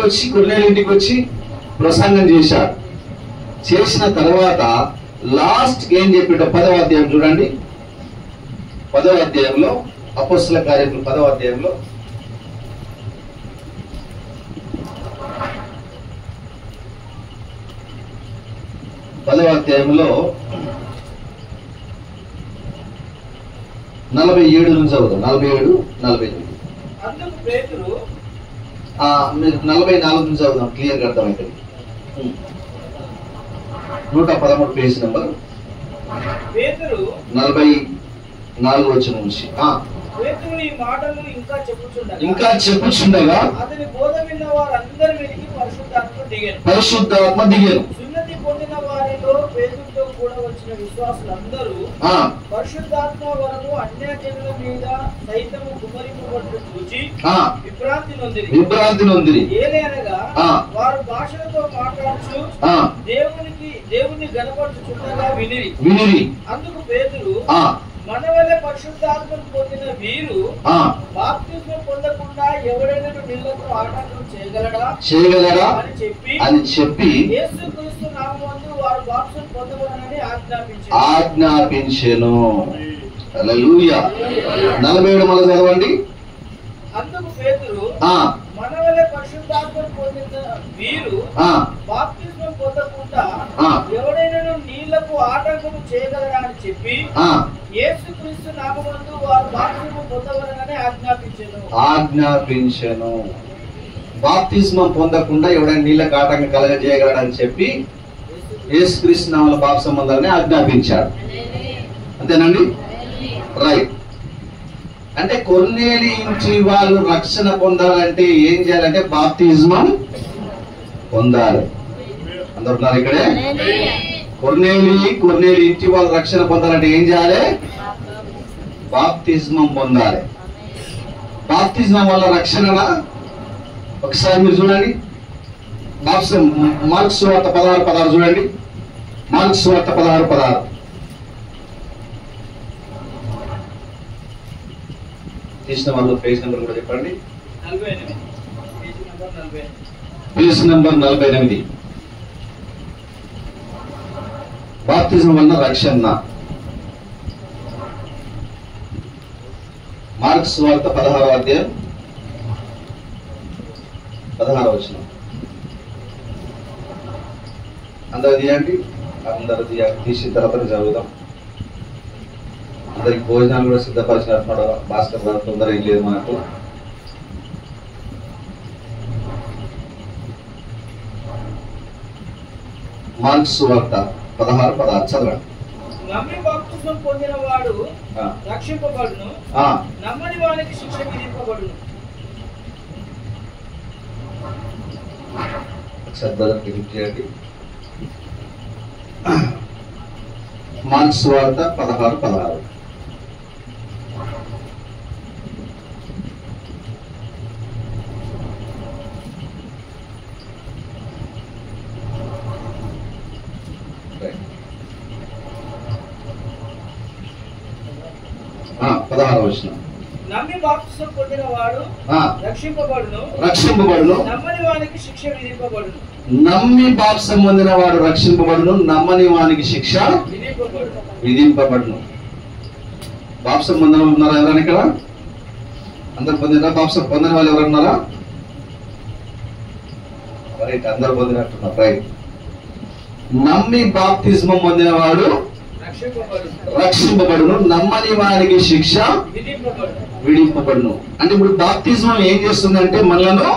వచ్చి కొర్నేలి ఇంటికి వచ్చి ప్రసంగం చేశాడు. చేసిన తర్వాత లాస్ట్ ఏం చెప్పాడు? 10వ అధ్యాయం చూడండి. 10వ అధ్యాయంలో, అపోస్తల కార్యములు 10వ అధ్యాయంలో 10వ అధ్యాయంలో 47 నుంచి చదువుతాం. 47, 48. అందుకు పేతురు, మీరు 44 నుంచి చదువుదాం, క్లియర్గా అర్థమవుతుంది. 113 పేజ్ నెంబర్, పేతురు 44 వచ్చిన నుంచి. పేతురు ఈ మాటలు ఇంకా చెప్పుచుండగా అతని బోధ విన్న వారందరి మీదకి పరిశుద్ధాత్మ దిగాను. సున్నతి పొందిన వారిలో పేతురుతో కూడా వచ్చిన విశ్వాసులందరూ పరిశుద్ధాత్మ వరకు అన్యజనుల మీద సైతము కుమరింపబడుట చూచి విభ్రాంతి నొందిరి. ఏలయనగా వారు భాషలతో మాట్లాడుచు దేవుని గణపరచుచుండగా వినిరి. అందుకు పేతురు, మన వల్ల పరిశుద్ధాత్మను పొందిన వీరు బాప్తిస్మం పొందకుండా ఎవడైనా నీళ్లతో ఆటంకం చేయగలడా అని చెప్పి యేసుక్రీస్తు నామమునందు వారు బాప్తిస్మం పొందవలెనని ఆజ్ఞాపించెను. హల్లెలూయా. 47 మళ్ళీ చదవండి. అందుకు పేతురు, మన వల్ల పరిశుద్ధాత్మను పొందిన వీరు బాప్తిస్మం పొందకుండా ఎవడైనా నీళ్లకు ఆటంకం చేయగలరా అని చెప్పి యేసుక్రీస్తు నామమునందు వారు బాప్తిస్మం పొందవలెనని ఆజ్ఞాపించెను. బాప్తిస్మం పొందకుండా ఎవడైనా నీళ్ళకు ఆటంకం కలగజేయగలడని చెప్పి యేసుక్రీస్తు నామములో బాప్తిస్మం పొందాలని ఆజ్ఞాపించాడు. అంతేనండి? రైట్. అంటే కొర్నేలి ఇంటి వాళ్ళు రక్షణ పొందాలంటే ఏం చేయాలంటే బాప్తిస్మం పొందాలి. అందరున్నారు ఇక్కడే? కొర్నేలి ఇంటి వాళ్ళు రక్షణ పొందాలంటే ఏం చేయాలి? బాప్తిస్మం పొందాలి. బాప్తిస్మం వల్ల రక్షణనా? ఒకసారి మీరు చూడండి. మార్క్స్ సువార్త 16:16 చూడండి. మార్క్స్ సువార్త 16:16. తీసిన వాళ్ళు పేజ్ నెంబర్ కూడా చెప్పండి. Page number 48. బాప్తిజం వల్ల రక్షణ. మార్క్స్ వార్త 16వ అధ్యాయం 16వ వచనం. అందరూ తీయండి. తీసిన తర్వాత చదువుదాం. అందరికి భోజనాలు కూడా సిద్ధపరిచినట్టున్నాడు భాస్కర్ గారు. తొందర ఏం లేదు మనకు. మార్క్స్ వార్త 16:16 చదవండి. నమ్మి బాప్తిస్మం పొందిన వాడు రక్షింపబడును, నమ్మని వానికి శిక్ష విధింపబడును. చేయండి. మార్క్స్ వార్త 16:16. నమ్మి బాప్తిస్మం పొందిన వాడు రక్షింపబడును, నమ్మని వానికి శిక్ష విధింపబడును. నమ్మి బాప్తిస్మం పొందిన వాడు రక్షింపబడును, నమ్మని వానికి శిక్ష విధింపబడును. బాప్తిస్మం పొందిన వాళ్ళు ఉన్నారా ఎవరైనా ఇక్కడ? అందరు పొందినా? బాప్తిస్మం పొందిన వాళ్ళు ఎవరు ఉన్నారా? రైట్, అందరు పొందినట్టున్నారు. రైట్. నమ్మి బాప్తిస్మం పొందిన వాడు రక్షింపబడును, నమ్మని వారికి శిక్ష విధింపబడును. అంటే ఇప్పుడు బాప్తిస్మం ఏం చేస్తుందంటే మనలను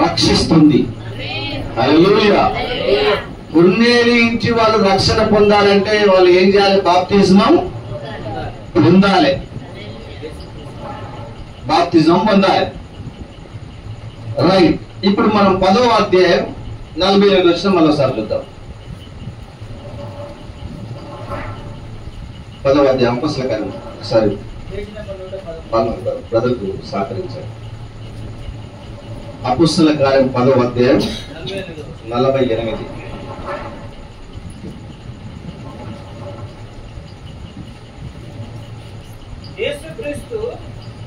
రక్షిస్తుంది. హల్లెలూయా. కొర్నేలి ఇంటి వాళ్ళు రక్షణ పొందాలంటే వాళ్ళు ఏం చేయాలి? బాప్తిస్మం పొందాలి, బాప్తిజం పొందాలి. రైట్. ఇప్పుడు మనం 10వ అధ్యాయం 45 వచ్చిన మరోసారి చూద్దాం. 10వ అధ్యాయం అపోస్తలకార్యం సారీ బ్రదర్కు సహకరించారు. అపోస్తలకార్యం 10వ అధ్యాయం 48. యేసుక్రీస్తు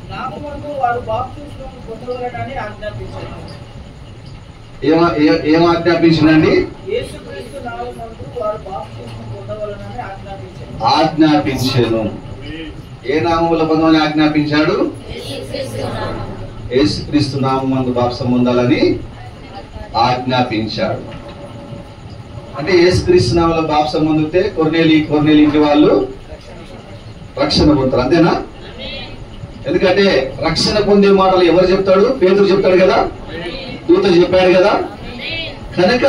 నామమునందు వారు బాప్తిస్మం పొందవలెనని ఆజ్ఞాపించారు. ఏం ఆజ్ఞాపించిందండి? యేసుక్రీస్తు నామమునందు వారు బాప్తిస్మం పొందవలెనని ఆజ్ఞాపించారు. ఆజ్ఞాపించాను. ఏ నామములో పొందమని ఆజ్ఞాపించాడు? యేసుక్రీస్తు నామమునందు బాప్తిసం పొందాలని ఆజ్ఞాపించాడు. అంటే యేసుక్రీస్తు నామములో బాప్తిసం పొందితే కొర్నేలికి వాళ్ళు రక్షణ పొందుతారు. అంతేనా? ఎందుకంటే రక్షణ పొందే మాటలు ఎవరు చెప్తాడు? పేతురు చెప్తాడు కదా, దూత చెప్పాడు కదా. కనుక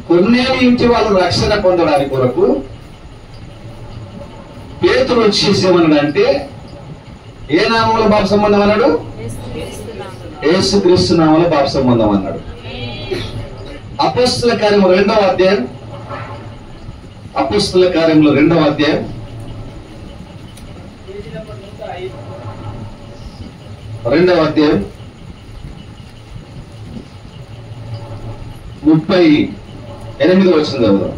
కొర్నేలి ఇంటి వాళ్ళు రక్షణ పొందడానికి కొరకు పేతురు వచ్చేసేమన్నాడంటే ఏ నామంలో బాప సంబంధం అన్నాడు? యేసుక్రీస్తు నామంలో బాప సంబంధం అన్నాడు. అపోస్తల కార్యము 2వ అధ్యాయం, అపోస్తల కార్యములో 2వ అధ్యాయం 2వ అధ్యాయం 38 వచ్చింది కదా.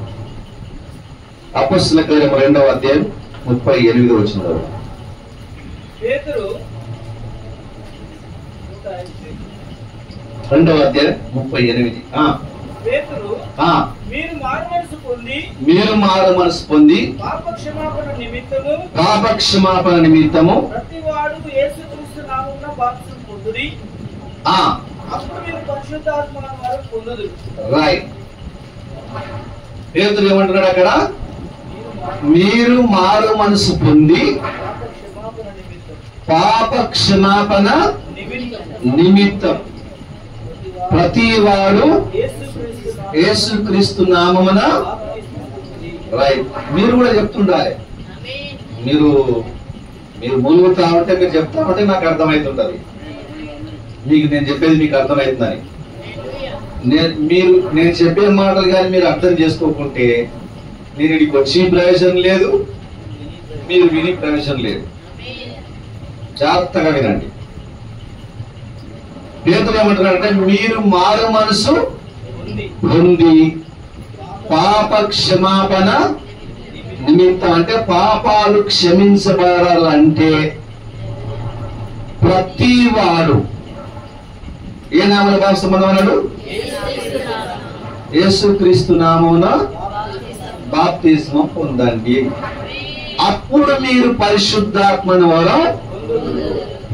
అపోస్తల కార్యము 2వ అధ్యాయం 38 వచ్చింది కదా. పేతురు 2వ అధ్యాయం 38. పేతురు మీరు మారు మనసు పొంది పాప క్షమాపణ నిమిత్తము ప్రతివాడు యేసుక్రీస్తు నామమున బాప్తిసం పొందుడి, అప్పుడు మీరు పరిశుద్ధాత్మను పొందుదురు. రైట్. పేతురు ఏమంటున్నాడు అక్కడ? మీరు మారు మనసు పొంది పాప క్షమాపణ నిమిత్తం ప్రతివాడు యేసుక్రీస్తు నామమున. రైట్. మీరు కూడా చెప్తుండాలి. మీరు మూలుగుతా ఉంటే, మీరు చెప్తా ఉంటే నాకు అర్థమవుతుంటది, నేను చెప్పేది మీకు అర్థమవుతుందని. నేను చెప్పే మాటలు కానీ మీరు అర్థం చేసుకోకుంటే నేను ఇక్కడికి వచ్చి ప్రయోజనం లేదు, మీరు విని ప్రయోజనం లేదు. జాగ్రత్తగా వినండి. పేతురు ఏమంటున్నారంటే మీరు మారు మనసు పొంది పాప క్షమాపణ నిమిత్తం, అంటే పాపాలు క్షమించబడాలంటే ప్రతివాడు ఏ నామమున బాప్తిసం పొందమన్నాడు? యేసుక్రీస్తు నామమున బాప్తిస్మం పొందండి, అప్పుడు మీరు పరిశుద్ధాత్మను వరం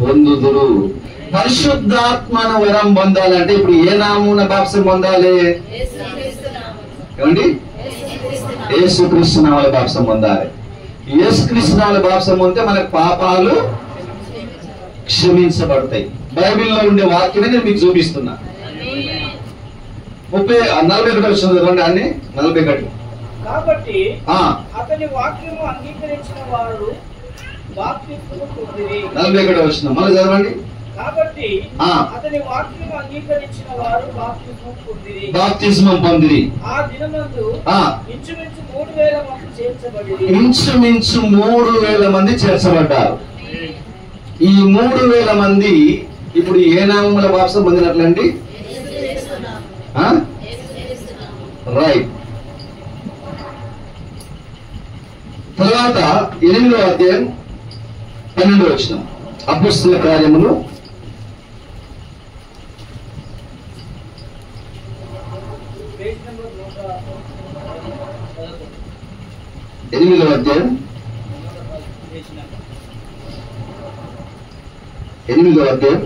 పొందుదురు. పరిశుద్ధాత్మను వరం పొందాలంటే ఇప్పుడు ఏ నామమున బాప్తిసం పొందాలి? ఏమండి? యేసుక్రీస్తు నామమున బాప్తిసం పొందాలి. యేసుక్రీస్తు నామమున బాప్తిసం పొందితే మనకు పాపాలు క్షమించబడతాయి. బైబిల్లో ఉండే వాక్యమే నేను మీకు చూపిస్తున్నా. 41 వచ్చింది అన్ని 41. కాబట్టి అతని వాక్యము అంగీకరించిన వారు బాప్తిస్మము పొందిరి. 41 వచ్చింది మళ్ళీ చదవండి. కాబట్టి అతని వాక్యము అంగీకరించిన వారు బాప్తిస్మం పొందిరి. ఆ దినమందు ఇంచుమించు 3000 మంది చేర్చబడిరి. ఇంచుమించు 3000 మంది చేర్చబడ్డారు. ఈ 3000 మంది ఇప్పుడు ఏ నామముల బాప్తిసం పొందినట్లండి? రైట్. తర్వాత 8వ అధ్యాయం 12వ వచనం. అపోస్తల కార్యములు 8వ అధ్యాయం 8వ అధ్యాయం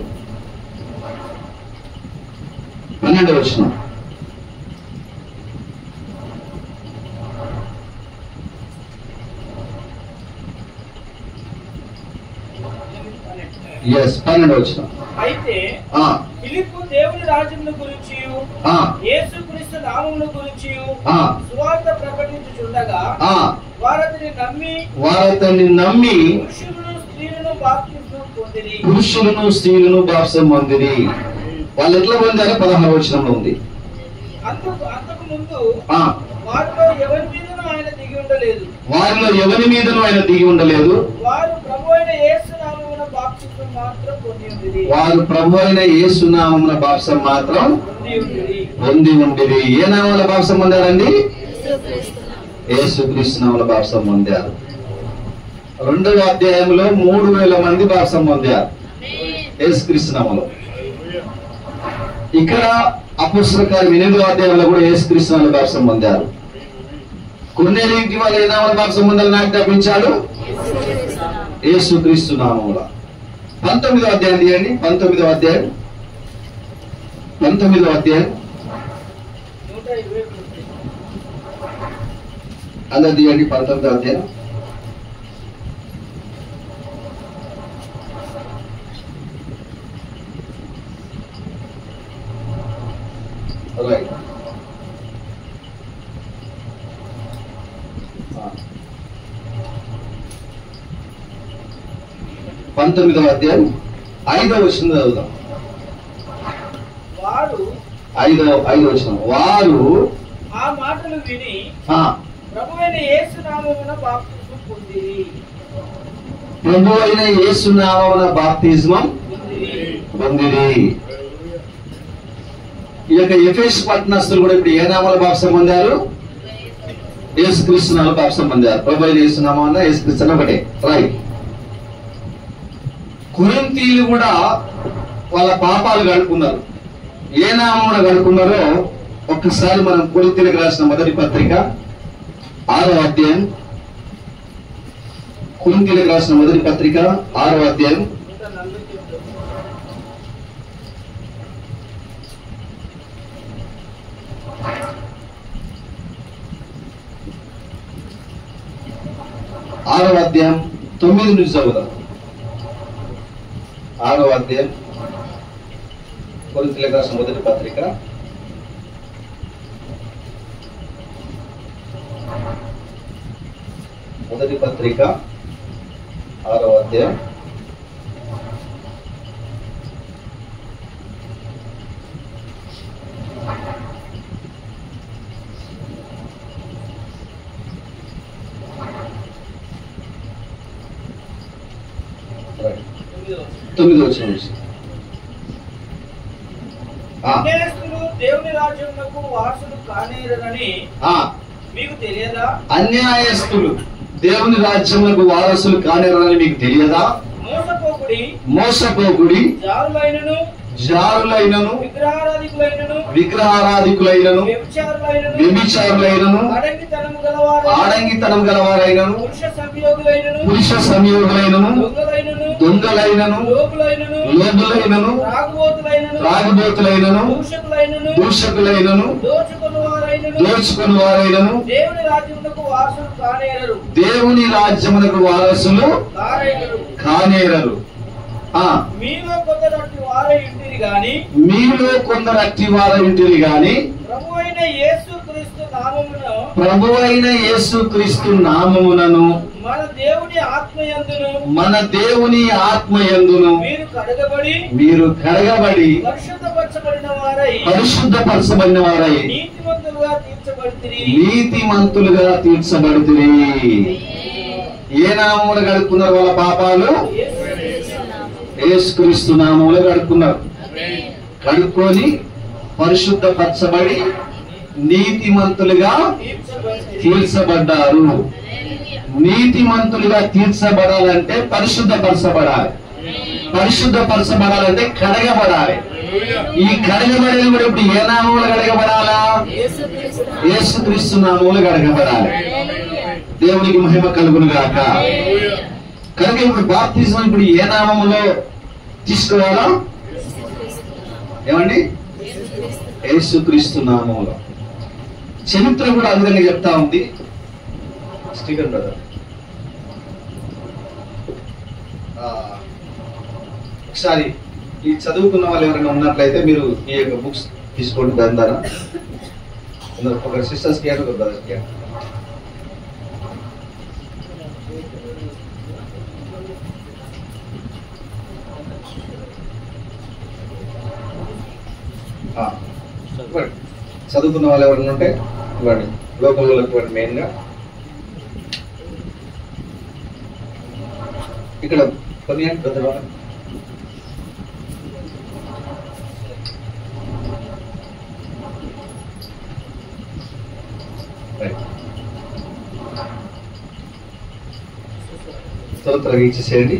12వ వచనం. yes 12వ వచనం. అయితే ఫిలిప్పు దేవుని రాజ్యమును గురించి యేసుక్రీస్తు నామమును గురించి సువార్త ప్రకటించుచుండగా వారతన్ని నమ్మి పురుషులను స్త్రీలను బాప్తిసం పొందిరి. వాళ్ళు ఎట్లా పొందారో 16వ వచనంలో ఉంది. వారిలో ఎవరి మీదనూ ఆయన దిగి ఉండలేదు. వారు ప్రభు అయిన యేసు నామమున బాప్తిసం మాత్రం పొంది ఉండిరి. ఏ నామమున బాప్తిసం పొందారండి? యేసుక్రీస్తు నామమున బాప్తిసం పొందారు. 2వ అధ్యాయంలో 3000 మంది బాప్తిసం పొందారు యేసుక్రీస్తు నామములో. ఇక్కడ అపోస్తలుల కార్యం 8వ అధ్యాయంలో కూడా యేసుక్రీస్తు నామమున బాప్తిసం పొందారు. కొన్నేళ్ళ ఇంటి వాళ్ళు ఏ నామమున బాప్తిసం పొందాలని ఆజ్ఞాపించాడు? యేసుక్రీస్తు నామమున. 19వ అధ్యాయం తీయండి. 19వ అధ్యాయం అందరు తీయండి. 19వ అధ్యాయం రైట్. 19వ అధ్యాయం 5వ వచనం చదువుదాం. 5వ వచనం. వారు ఆ మాటలు విని ప్రభువైన యేసు నామమున బాప్తిసం పొందిరి. ప్రభువైన యేసు నామమున బాప్తిస్మం పొందిరి. ఈ యొక్క ఎఫెసు పట్టణస్థులు కూడా ఇప్పుడు ఏ నామమున బాప్తిసం పొందారు? యేసుక్రీస్తు నామమున బాప్తిసం పొందారు. ప్రభువైన యేసు నామమున యేసుక్రీస్తు ఒకటే. రైట్. కొరింథీయులు కూడా వాళ్ళ పాపాలు కడుక్కున్నారు. ఏ నామమున కడుక్కున్నారో ఒక్కసారి మనం కొరింథీయులకు రాసిన మొదటి పత్రిక 6వ అధ్యాయం. కొరింథీయులకు రాసిన మొదటి పత్రిక 6వ అధ్యాయం 6వ అధ్యాయం 9 నుంచి చదువుదాం. 6వ అధ్యాయం కొరింథీయులకు రాసిన మొదటి పత్రిక 6వ అధ్యాయం 9వ వచనం నుంచి. దేవుని రాజ్యమునకు వారసులు కానేరని మీకు తెలియదా? అన్యాయస్తులు దేవుని రాజ్యమునకు వారసులు కానేరని మీకు తెలియదా? మోసపోకుడి జారులైనను విగ్రహారాధికులైనను వ్యభిచారులైనను ఆడంగితనం గలవారైనను పురుష సంయోగులైనను దొంగలైనను లోబులైనను త్రాగుబోతులైనను దూషకులైనను దోచుకుని వారైనను దేవుని రాజ్యమునకు వారసులు కానేరరు. మీలో కొందరు అట్టి వారు ఇంటిరి గాని ప్రభువైన యేసుక్రీస్తు నామమునను మన దేవుని ఆత్మయందును మీరు కడగబడి పరిశుద్ధపరచబడిన వారై నీతిమంతులుగా తీర్చబడితిరి. ఏ నామమున కడుక్కున్నారు వాళ్ళ పాపాలు? యేసుక్రీస్తు నామమున కడుక్కున్నారు. కడుక్కొని పరిశుద్ధపరచబడి నీతిమంతులుగా తీర్చబడ్డారు. నీతిమంతులుగా తీర్చబడాలంటే పరిశుద్ధపరచబడాలి. పరిశుద్ధపరచబడాలంటే కడగబడాలి. ఈ కడగబడేది కూడా ఇప్పుడు ఏ నామములు కడగబడాలా? యేసుక్రీస్తు నామములు కడగబడాలి. దేవునికి మహిమ కలుగును గాక. కనుక ఇప్పుడు బాప్తిజం ఇప్పుడు ఏ నామములో తీసుకోవాలా? ఏమండి? యేసుక్రీస్తు నామములో. చరిత్ర కూడా ఆ విధంగా చెప్తా ఉంది. స్టీఫెన్ బ్రదర్ ఒకసారి ఈ చదువుకున్న వాళ్ళు ఎవరైనా ఉన్నట్లయితే మీరు ఈ యొక్క బుక్స్ తీసుకోండి. దాని ద్వారా ఒక సిస్టర్స్ కి ఒక బ్రదర్స్ కి చదువుకున్న వాళ్ళు ఎవరైనా ఉంటే ఇవ్వండి, లోకల్ వాళ్ళకి ఇవ్వండి. మెయిన్గా ఇక్కడ కొన్ని పెద్దవాళ్ళు స్తోత్రం ఇచ్చేసేయండి.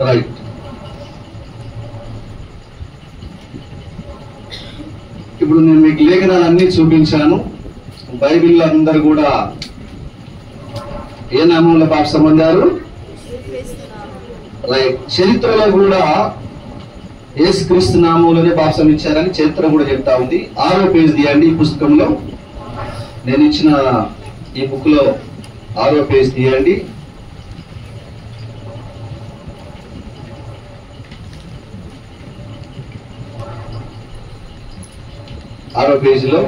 రైట్. ఇప్పుడు నేను మీకు లేఖనాలన్నీ చూపించాను. బైబిల్లో అందరు కూడా ఏ నామంలో బాప్సం పొందారు? రైట్. చరిత్రలో కూడా యేసుక్రీస్తు నామంలోనే బాప్సం ఇచ్చారని చరిత్ర కూడా చెప్తా ఉంది. 6వ పేజీ తీయండి ఈ పుస్తకంలో. నేను ఇచ్చిన ఈ బుక్ లో 6వ పేజీ తీయండి. ఆరో పేజీలో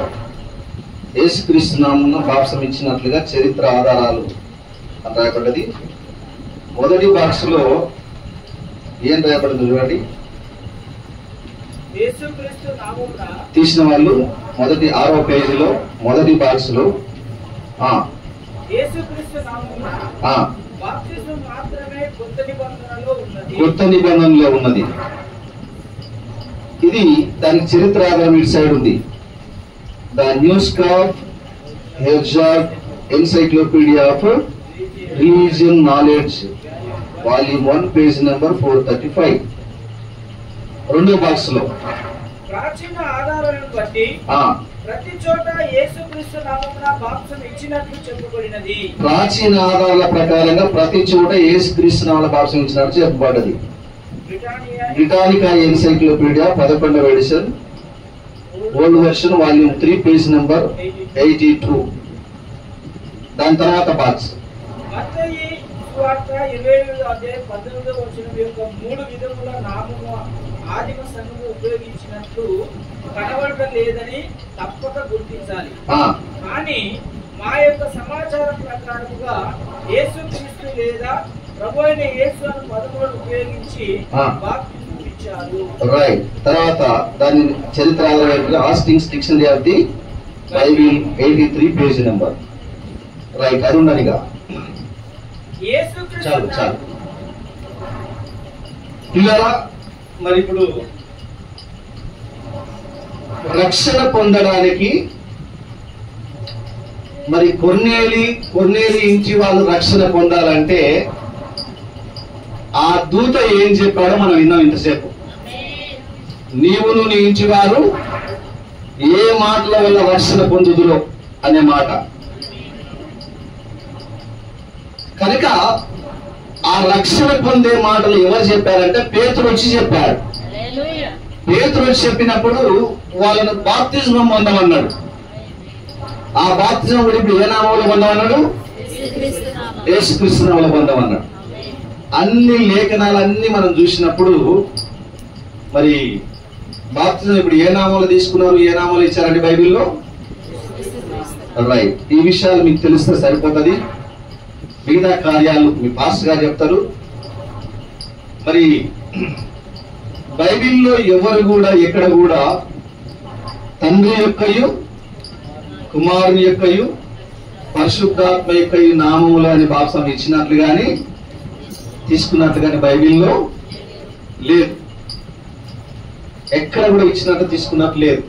యేసుక్రీస్తు నామమున బాప్సం ఇచ్చినట్లుగా చరిత్ర ఆధారాలు అని రాయబడ్డది. మొదటి బాక్స్ లో ఏం రాయబడింది చూడండి. తీసిన వాళ్ళు మొదటి 6వ పేజీలో మొదటి బాక్స్ లో కొత్త నిబంధనలో ఉన్నది. ఇది దానికి చరిత్ర ఆధారం ఇటు సైడ్ ఉంది. The new Schaff Herzog encyclopedia of religion knowledge volume 1 page number 435. రెండో బాక్స్ లో ప్రాచీన ఆధారాలను బట్టి ప్రతి చోట యేసుక్రీస్తు నామమున బాప్సం ఇచ్చినట్లు చెప్పబడినది. ప్రాచీన ఆధారాల ప్రకారంగా ప్రతి చోట యేసుక్రీస్తు నామమున బాప్సం ఇచ్చినట్లు చెప్పబడ్డది. బ్రిటానికా ఎన్సైక్లోపీడియా 11వ edition old version volume 3 page number 82. దాని తర్వాత బాక్స్ మత్తయి సువార్త 27వ అధ్యాయం 18వ వచనం యొక్క 3 విధముల నామము ఆదిమ సంఘము ఉపయోగించినట్లు కనబడటం లేదని తప్పక గుర్తించాలి. కానీ మా యొక్క సమాచారం ప్రకారముగా యేసుక్రీస్తు లేదా ప్రభు అయిన యేసు అను పదములను ఉపయోగించి బాప్తిజం ఇచ్చారు. రైట్. తర్వాత దాని చరిత్ర ఆధారంగా Hastings dictionary of the Bible 83 page number. Right. అది ఉన్నదిగా చాలు చాలు పిల్లరా. మరి ఇప్పుడు రక్షణ పొందడానికి మరి కొన్నేలి ఇంటి వాళ్ళు రక్షణ పొందాలంటే ఆ దూత ఏం చెప్పాడో మనం విన్నాం ఇంతసేపు. నీవును నీ ఇంటి వారు ఏ మాటల వల్ల రక్షణ పొందుదురో అనే మాట. కనుక ఆ రక్షణ పొందే మాటలు ఎవరు చెప్పారంటే పేతురు వచ్చి చెప్పాడు. పేతురు వచ్చి చెప్పినప్పుడు వాళ్ళను బాప్తిజం పొందమన్నాడు. ఆ బాప్తిజం కూడా ఇప్పుడు ఏ నామంలో పొందమన్నాడు? యేసుక్రీస్తు నామంలో పొందమన్నాడు. అన్ని లేఖనాలన్నీ మనం చూసినప్పుడు మరి బాప్తిజం ఇప్పుడు ఏ నామంలో తీసుకున్నారు, ఏ నామంలో ఇచ్చారండి బైబిల్లో? రైట్. ఈ విషయాలు మీకు తెలిస్తే సరిపోతుంది. మిగతా కార్యాలు మీ పాస్టర్ గారు చెప్తారు. మరి బైబిల్లో ఎవరు కూడా ఎక్కడ కూడా తండ్రి యొక్కయు కుమారుని యొక్కయు పరిశుద్ధాత్మ యొక్కయు నామములు అని బాప్సం ఇచ్చినట్లు గాని తీసుకున్నట్లు గాని బైబిల్లో లేదు. ఎక్కడ కూడా ఇచ్చినట్టు తీసుకున్నట్లు లేదు.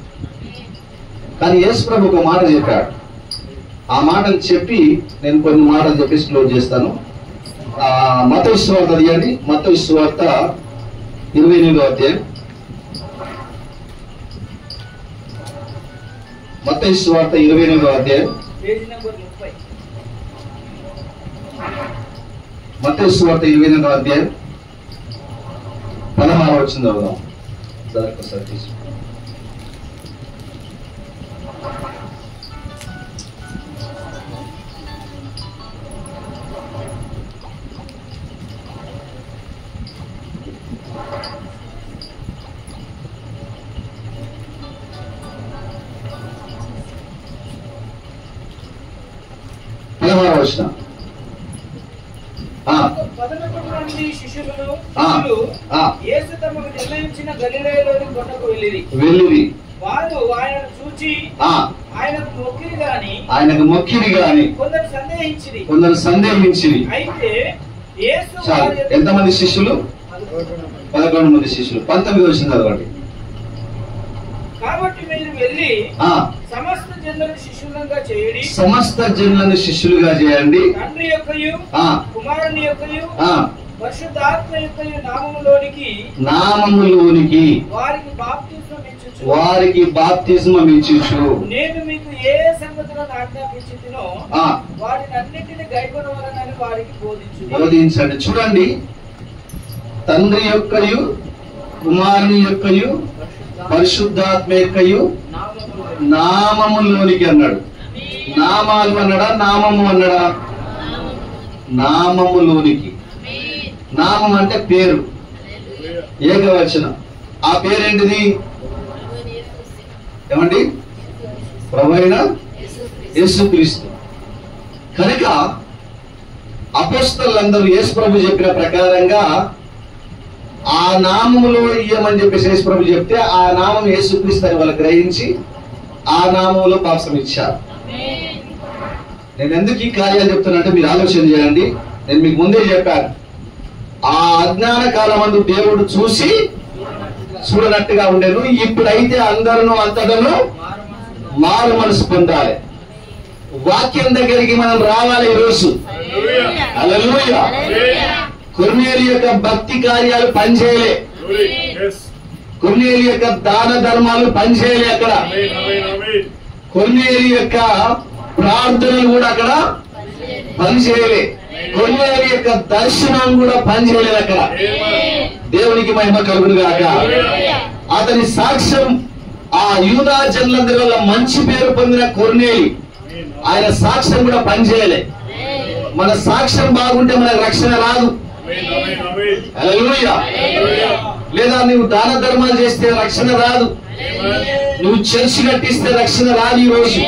కానీ యేసు ప్రభు ఒక మాట చెప్పాడు. ఆ మాటలు చెప్పి నేను కొన్ని మాటలు చెప్పేసి క్లోజ్ చేస్తాను. మత్తయి సువార్త తీయండి. మత్తయి సువార్త 28వ అధ్యాయం. మత్తయి సువార్త 28వ అధ్యాయం మత్తయి సువార్త 28వ అధ్యాయం 16వ వచనం చదువుదాం. ఒకసారి తీసు. వచనం. 11 మంది శిష్యులు యేసు తమకు నిర్ణయించిన గలిలయలోని కొండకు వెళ్ళిరి. వారు ఆయనను చూచి ఆయనకు మొక్కిరి గాని కొందరు సందేహించిరి. అయితే యేసు ఎంతమంది శిష్యులు? 11 మంది శిష్యులు. 19 వచ్చింది చదవండి. కాబట్టి మీరు వెళ్ళి సమస్త జనులను శిష్యులుగా చేయండి. తండ్రి యొక్కయు కుమారుని యొక్కయు పరిశుద్ధాత్మ యొక్కయు నామములోనికి వారికి బాప్తిస్మం ఇచ్చుచు నేను మీకు ఏ సంగతులను ఆజ్ఞాపించితినో వాటినన్నిటిని గైకొనవలెనని వారికి బోధించండి. చూడండి, తండ్రి యొక్కయు కుమారుని యొక్కయు పరిశుద్ధాత్మ యొక్కయు నామములోనికి అన్నాడు. నామాలు అన్నాడా, నామము అన్నాడా? నామములోనికి. నామం అంటే పేరు, ఏకవచనం. ఆ పేరేంటిది? ఏమండి? ప్రభువైన యేసుక్రీస్తు. కనుక అపోస్తలులందరూ యేసు ప్రభు చెప్పిన ప్రకారంగా ఆ నామములో ఇయ్యమని చెప్పేసి యేసు ప్రభు చెప్తే ఆ నామం యేసుక్రీస్తు అని వాళ్ళు గ్రహించి ఆ నామంలో బాప్తిసం ఇచ్చారు. నేను ఎందుకు ఈ కార్యాలు చెప్తున్నా మీరు ఆలోచన చేయండి. నేను మీకు ముందే చెప్పాను, ఆ అజ్ఞాన కాలమందు దేవుడు చూసి చూడనట్టుగా ఉండేను. ఇప్పుడైతే అందరూ అంతటను మారు మనసు పొందాలి. వాక్యం దగ్గరికి మనం రావాలి ఈరోజు. హల్లెలూయా. కొర్నేలి యొక్క భక్తి కార్యాలు పనిచేయలే, కొర్నేలి యొక్క దాన ధర్మాలు పనిచేయలే, అక్కడ కొర్నేలి యొక్క ప్రార్థనలు కూడా అక్కడ పనిచేయలే, కొర్నేలి యొక్క దర్శనం కూడా పనిచేయలేదు అక్కడ. దేవునికి మహిమ కలుగును గాక. అతని సాక్ష్యం ఆ యూదా జనులందరి వల్ల మంచి పేరు పొందిన కొర్నేలి, ఆయన సాక్ష్యం కూడా పనిచేయలే. మన సాక్ష్యం బాగుంటే మనకు రక్షణ రాదు. హల్లెలూయా. లేదా నువ్వు దాన ధర్మాలు చేస్తే రక్షణ రాదు, నువ్వు చర్చి కట్టిస్తే రక్షణ రాదు. ఈ రోజు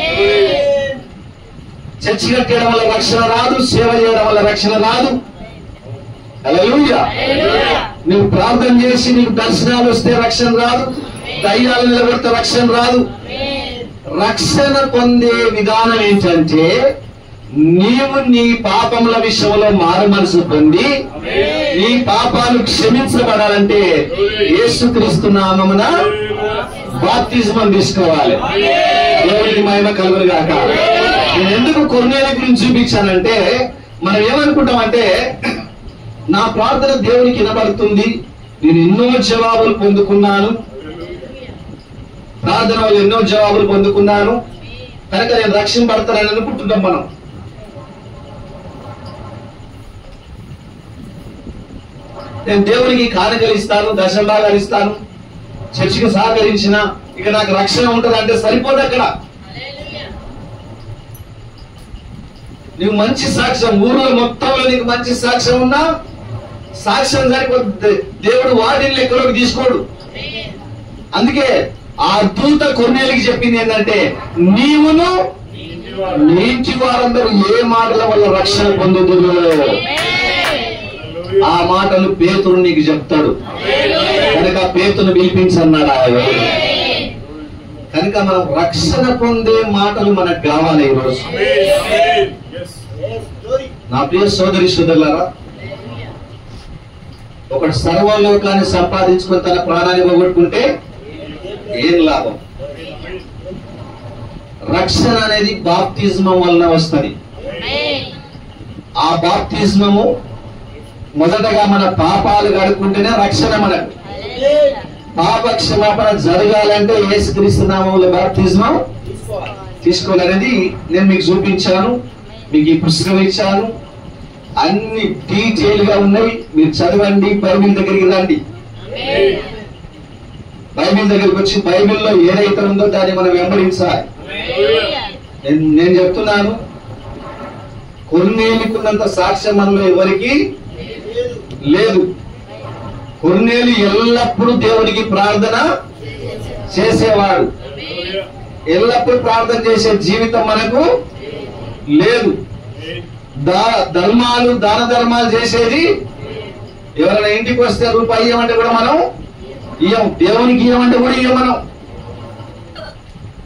చర్చి కట్టడం వల్ల రక్షణ రాదు, సేవ చేయడం వల్ల రక్షణ రాదు. హల్లెలూయా. నువ్వు ప్రార్థన చేసి నీకు దర్శనాలు వస్తే రక్షణ రాదు, దయ్యాలు నిలబెడితే రక్షణ రాదు. రక్షణ పొందే విధానం ఏంటంటే నీవు నీ పాపముల విషయంలో మారు మనసు పొంది నీ పాపాలు క్షమించబడాలంటే యేసుక్రీస్తు నామమున బాప్తిస్మం తీసుకోవాలి. దేవునికి మహిమ కలుగును గాక. నేను ఎందుకు కొర్నేలి గురించి చూపించానంటే, మనం ఏమనుకుంటామంటే నా ప్రార్థన దేవునికి వినబడుతుంది, నేను ఎన్నో జవాబులు పొందుకున్నాను, ప్రార్థన వల్ల ఎన్నో జవాబులు పొందుకున్నాను కనుక నేను రక్షింపడతానని అనుకుంటున్నాం మనం. నేను దేవునికి కానుకలు ఇస్తాను, దశంభాగాలు ఇస్తాను, చర్చికి సహకరించిన ఇక నాకు రక్షణ ఉంటుంది అంటే సరిపోదు. అక్కడ నీవు మంచి సాక్ష్యం, ఊర్లో మొత్తంలో నీకు మంచి సాక్ష్యం ఉన్నా సాక్ష్యం సరిపోతుంది, దేవుడు వాటిని లెక్కలోకి తీసుకోడు. అందుకే ఆ దూత కొర్నేలికి చెప్పింది ఏంటంటే, నీవును నీ ఇంటి వారందరూ ఏ మాటల వల్ల రక్షణ పొందుతురు ఆ మాటలు పేతురు నీకు చెప్తాడు. కనుక పేతును పిలిపించన్నాడు ఆయన. కనుక మనం రక్షణ పొందే మాటలు మనకు కావాలి ఈరోజు. నా ప్రియ సోదరి సోదరులారా, ఒకటి సర్వలోకాన్ని సంపాదించుకొని తన ప్రాణాన్ని పోగొట్టుకుంటే ఏం లాభం? రక్షణ అనేది బాప్తిజమం వలన వస్తుంది. ఆ బాప్తిజమము మొదటగా మన పాపాలు కడుక్కుంటేనే రక్షణ. మనకు పాప క్షమాపణ జరగాలంటే యేసుక్రీస్తు నామములో బాప్తిజమం తీసుకోవాలనేది నేను మీకు చూపించాను, మీకు ఈ పుస్తకం ఇచ్చాను. అన్ని డీటెయిల్ గా ఉన్నాయి, మీరు చదవండి. బైబిల్ దగ్గరికి రండి, బైబిల్ దగ్గరికి వచ్చి బైబిల్లో ఏదైతే ఉందో దాన్ని మనం వెంబడించాలి. నేను చెప్తున్నాను, కొర్నేలికున్నంత సాక్ష్యం మనలో ఎవరికి లేదు. కొర్నేలి ఎల్లప్పుడూ దేవునికి ప్రార్థన చేసేవాడు, ఎల్లప్పుడూ ప్రార్థన చేసే జీవితం మనకు లేదు. ధర్మాలు దాన ధర్మాలు చేసేది. ఎవరైనా ఇంటికి వస్తే రూపాయి ఇవ్వమంటే కూడా మనం ఇయ్యం, దేవునికి ఇవ్వమంటే కూడా ఇయ్యం. మనం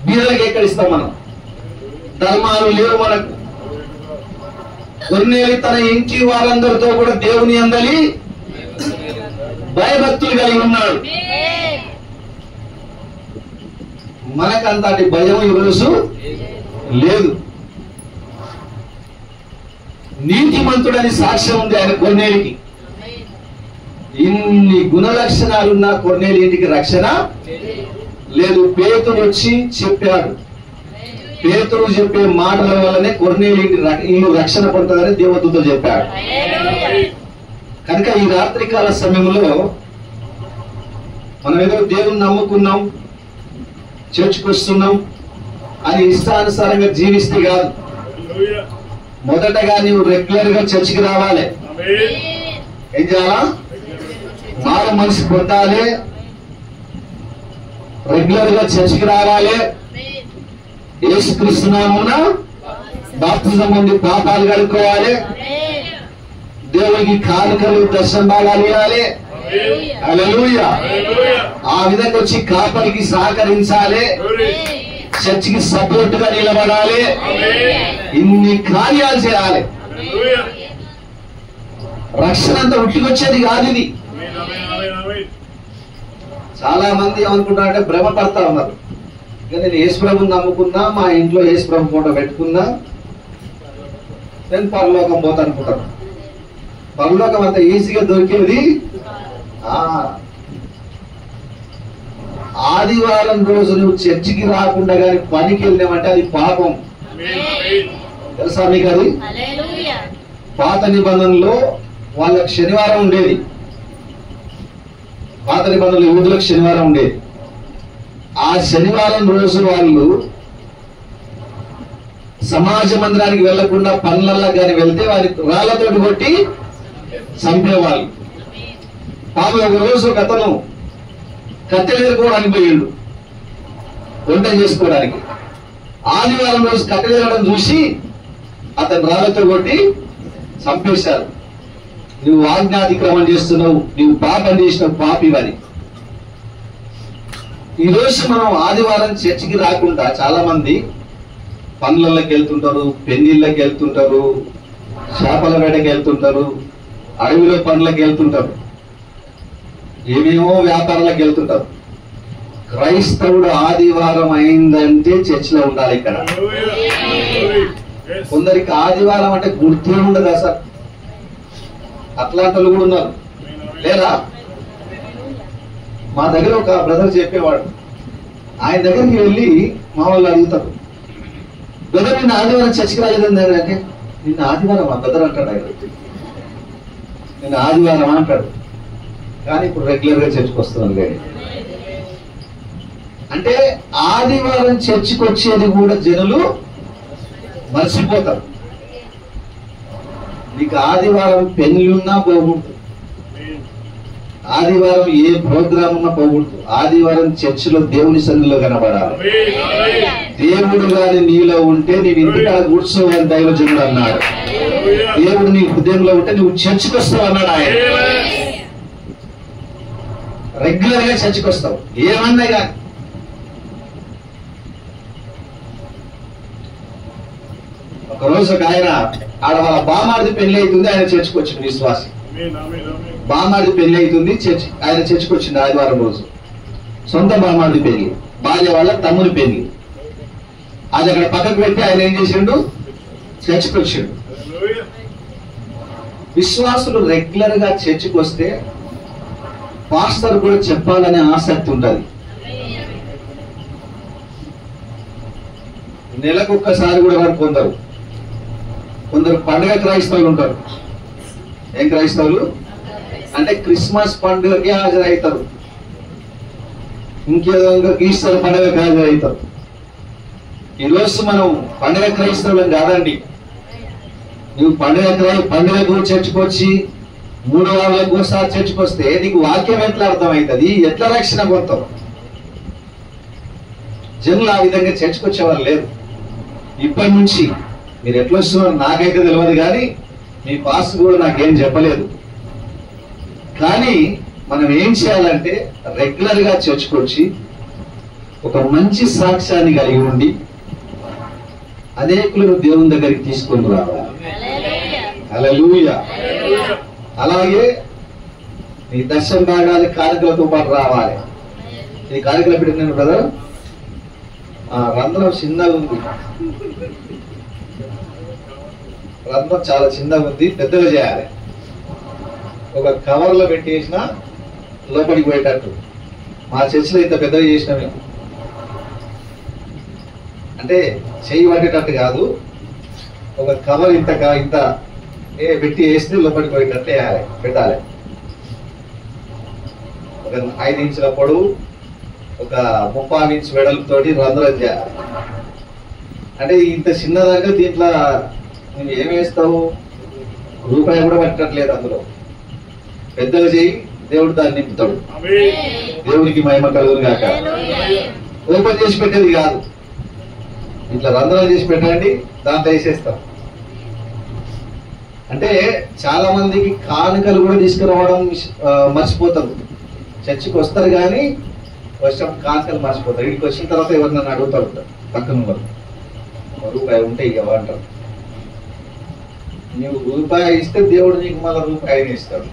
బీదలకు ఎక్కడ ఇస్తాం? మనం ధర్మాలు లేవు మనకు. కొర్నేలి తన ఇంటి వాళ్ళందరితో కూడా దేవుని అందలి భయభక్తులు కలిగి ఉన్నాడు. మనకంతటి భయం ఈరోజు లేదు. నీతిమంతుడని సాక్ష్యం ఉంది ఆయన కొర్నేలికి. ఇన్ని గుణ లక్షణాలున్న కొర్నేలి ఇంటికి రక్షణ లేదు. పేతురు వచ్చి చెప్పాడు. పేతురు చెప్పే మాటల వల్లనే కొర్నేలి ఇల్లు రక్షణ పొందుతుందని దేవదూత చెప్పాడు. కనుక ఈ రాత్రికాల సమయంలో మనం ఏదో దేవుని నమ్ముకున్నాం, చర్చికి వస్తున్నాం అని ఇష్టానుసారంగా జీవిస్తే కాదు. మొదటగా నీవు రెగ్యులర్ గా చర్చికి రావాలి. ఏం చేయాలా? మారు మనసు పొందాలి, రెగ్యులర్ గా చర్చికి రావాలి, యేసుక్రీస్తు నామమున బాప్తిజం పొంది పాపాలు కడుక్కోవాలి, దేవునికి కానుకలు దర్శన భాగాలు ఇవ్వాలి. హల్లెలూయా. ఆ విధంగా వచ్చి కాపరికి సహకరించాలి, చర్చికి సపోర్ట్ గా నిలబడాలి, ఇన్ని కార్యాలు చేయాలి. రక్షణ అంతా ఉట్టికొచ్చేది కాదు ఇది. చాలా మంది ఏమనుకుంటారంటే భ్రమ పడతా ఉన్నారు. నేను యేసుప్రభుని నమ్ముకున్నా, మా ఇంట్లో యేసుప్రభు ఫోటో పెట్టుకున్నా, నేను పరలోకం పోతా అనుకుంటాను. పరలోకం అంత ఈజీగా దొరికేది. ఆదివారం రోజు నువ్వు చర్చికి రాకుండా కానీ పనికి వెళ్ళామంటే అది పాపం. తెలుసా మీకు అది? పాత నిబంధనలో వాళ్ళకి శనివారం ఉండేది. పాత నిబంధనలు యూదులకు శనివారం ఉండేది. ఆ శనివారం రోజు వాళ్ళు సమాజ మందిరానికి వెళ్లకుండా పనులల్లో కానీ వెళ్తే వారికి రాళ్లతోటి కొట్టి చంపేవాళ్ళు. పాపం ఒక రోజు ఒక అతను కట్టెలు ఎదుర్కోవడానికి పోయిండు, వంట చేసుకోవడానికి. ఆదివారం రోజు కట్టెలు ఎదగడం చూసి అతను రాళ్లతో కొట్టి చంపేశారు. నువ్వు ఆజ్ఞాతిక్రమం చేస్తున్నావు, నువ్వు పాపం చేసినావు, పాపివని. ఈ రోజు మనం ఆదివారం చర్చికి రాకుండా చాలా మంది పనులకి వెళ్తుంటారు, పెళ్లిళ్ళకి వెళ్తుంటారు, చేపల వేటకి వెళ్తుంటారు, అడవిలో పనులకు వెళ్తుంటారు, ఏమేమో వ్యాపారాలకు వెళ్తుంటారు. క్రైస్తవుడు ఆదివారం అయిందంటే చర్చిలో ఉండాలి. ఇక్కడ కొందరికి ఆదివారం అంటే గుర్తే ఉండదు అసలు. అట్లాంటి వాళ్ళు కూడా ఉన్నారు లేదా? మా దగ్గర ఒక బ్రదర్ చెప్పేవాడు. ఆయన దగ్గరికి వెళ్ళి మా వాళ్ళు అడుగుతారు, బ్రదర్ నిన్న ఆదివారం చర్చికి రాలేదండి అంటే, నిన్న ఆదివారం మా బ్రదర్ అంటాడు. ఆయన నిన్న ఆదివారం అంటాడు, కానీ ఇప్పుడు రెగ్యులర్ గా చర్చికి వస్తున్నాను. కానీ అంటే ఆదివారం చర్చికి వచ్చేది కూడా జనులు మర్చిపోతారు. నీకు ఆదివారం పెళ్లిన్నా పోకూడదు, ఆదివారం ఏ ప్రోగ్రామ్ ఉన్నా పోకూడదు. ఆదివారం చర్చిలో దేవుని సన్నిధిలో కనబడాలి. దేవుడు గాని నీలో ఉంటే నీవు ఇంటికాడ కూర్చోవని దైవజనుడు అన్నాడు. దేవుడు నీ హృదయంలో ఉంటే నువ్వు చర్చికి వస్తావు అన్నాడు ఆయన. రెగ్యులర్ గా చర్చికి వస్తావు ఏమన్నా కానీ. ఒకరోజు ఒక ఆయన ఆడ వాళ్ళ బామాడిది పెళ్లి అవుతుంది, ఆయన చర్చికి వచ్చింది. విశ్వాసి బామాడిది పెళ్లి అవుతుంది, ఆయన చర్చికి వచ్చింది ఆదివారం రోజు. సొంత బామాడిది పెళ్లి, భార్య వాళ్ళ తమ్ముని పెళ్లి. అది అక్కడ పక్కకు పెట్టి ఆయన ఏం చేసిండు? చర్చికి వచ్చిండు. విశ్వాసులు రెగ్యులర్ గా చర్చికి వస్తే పాస్టర్ కూడా చెప్పాలనే ఆసక్తి ఉంటుంది. నెలకొక్కసారి కూడా వారు కొందరు పండుగ క్రైస్తవులు ఉంటారు. ఏం క్రైస్తవులు అంటే క్రిస్మస్ పండుగకి హాజరవుతారు, ఇంకేదో ఈస్టర్ పండుగకి హాజరవుతారు. ఈరోజు మనం పండుగ క్రైస్తవులం కాదండి. నువ్వు పండుగకు చర్చకొచ్చి 3 వారాలకు ఒకసారి చర్చకొస్తే నీకు వాక్యం ఎట్లా అర్థమవుతుంది? ఎట్లా రక్షణ పొందుతావు? జనులు ఆ విధంగా చర్చకొచ్చేవారు లేరు. ఇప్పటి నుంచి మీరు ఎట్లా వస్తున్నారో నాకైతే తెలియదు, కానీ మీ పాస్ కూడా నాకేం చెప్పలేదు. కానీ మనం ఏం చేయాలంటే రెగ్యులర్ గా చర్చకొచ్చి ఒక మంచి సాక్ష్యాన్ని కలిగి ఉండి అనేకులను దేవుని దగ్గరికి తీసుకొని రావాలి. హల్లెలూయా. అలాగే నీ దర్శన భాగాలు కానుకలతో పాటు రావాలి. ఈ కానుకలు పెట్టినాను బ్రదర్, రంధ్రం చిన్నగా ఉంది, రంధ్రం చాలా చిన్నగా ఉంది, పెద్దగా చేయాలి. ఒక కవర్ లో పెట్టేసిన లోపలికి పోయేటట్టు. మా చర్చిలో ఇంత పెద్దగా చేసిన మేము, అంటే చెయ్యి పట్టేటట్టు కాదు, ఒక కవర్ ఇంత పెట్టి వేస్తే లోపలికి పోయేటట్టు వేయాలి, పెట్టాలి. ఒక 5 ఇంచుల పొడవు, ఒక 30 ఇంచు వెడల్పుతోటి రంధ్రం చేయాలి. అంటే ఇంత చిన్నదాకా దీంట్లో నువ్వు ఏం వేస్తావు, రూపాయి కూడా పట్టట్లేదు. అందులో పెద్దగా చేయి, దేవుడు దాన్ని నింపుతాడు. దేవుడికి మహిమ కలుగును గాక. ఓపెన్ చేసి పెట్టేది కాదు, ఇట్లా రంధ్రాలు చేసి పెట్టండి, దాంట్లో వేసేస్తాం. అంటే చాలా మందికి కానుకలు కూడా తీసుకురావడం మర్చిపోతారు. చర్చికి వస్తారు కానీ వచ్చినప్పుడు కానుకలు మర్చిపోతారు. ఇక్కడికి వచ్చిన తర్వాత ఎవరు నన్ను అడుగుతారు, పక్కన రూపాయి ఉంటే ఇవ్వంటారు. నువ్వు రూపాయి ఇస్తే దేవుడు నీకు మళ్ళీ రూపాయిని ఇస్తాడు,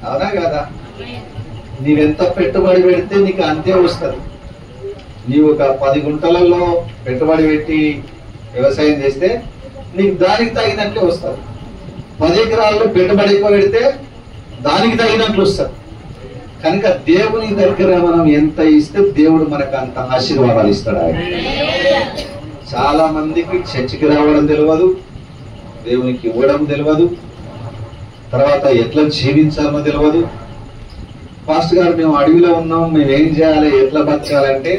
అవునా కదా? నీవెంత పెట్టుబడి పెడితే నీకు అంతే వస్తుంది. నీవు ఒక 10 గుంటలలో పెట్టుబడి పెట్టి వ్యవసాయం చేస్తే నీకు దానికి తగినట్లే వస్తుంది. 10 ఎకరాల్లో పెట్టుబడి ఎక్కువ పెడితే దానికి తగినట్లు వస్తుంది. కనుక దేవుని దగ్గర మనం ఎంత ఇస్తే దేవుడు మనకు అంత ఆశీర్వాదాలు ఇస్తాడు. ఆయన చాలా మందికి చర్చికి రావడం తెలియదు, దేవునికి ఇవ్వడం తెలియదు, తర్వాత ఎట్లా జీవించాలో తెలియదు. పాస్టర్ గారు మేము అడవిలో ఉన్నాం, మేము ఏం చేయాలి, ఎట్లా బతకాలంటే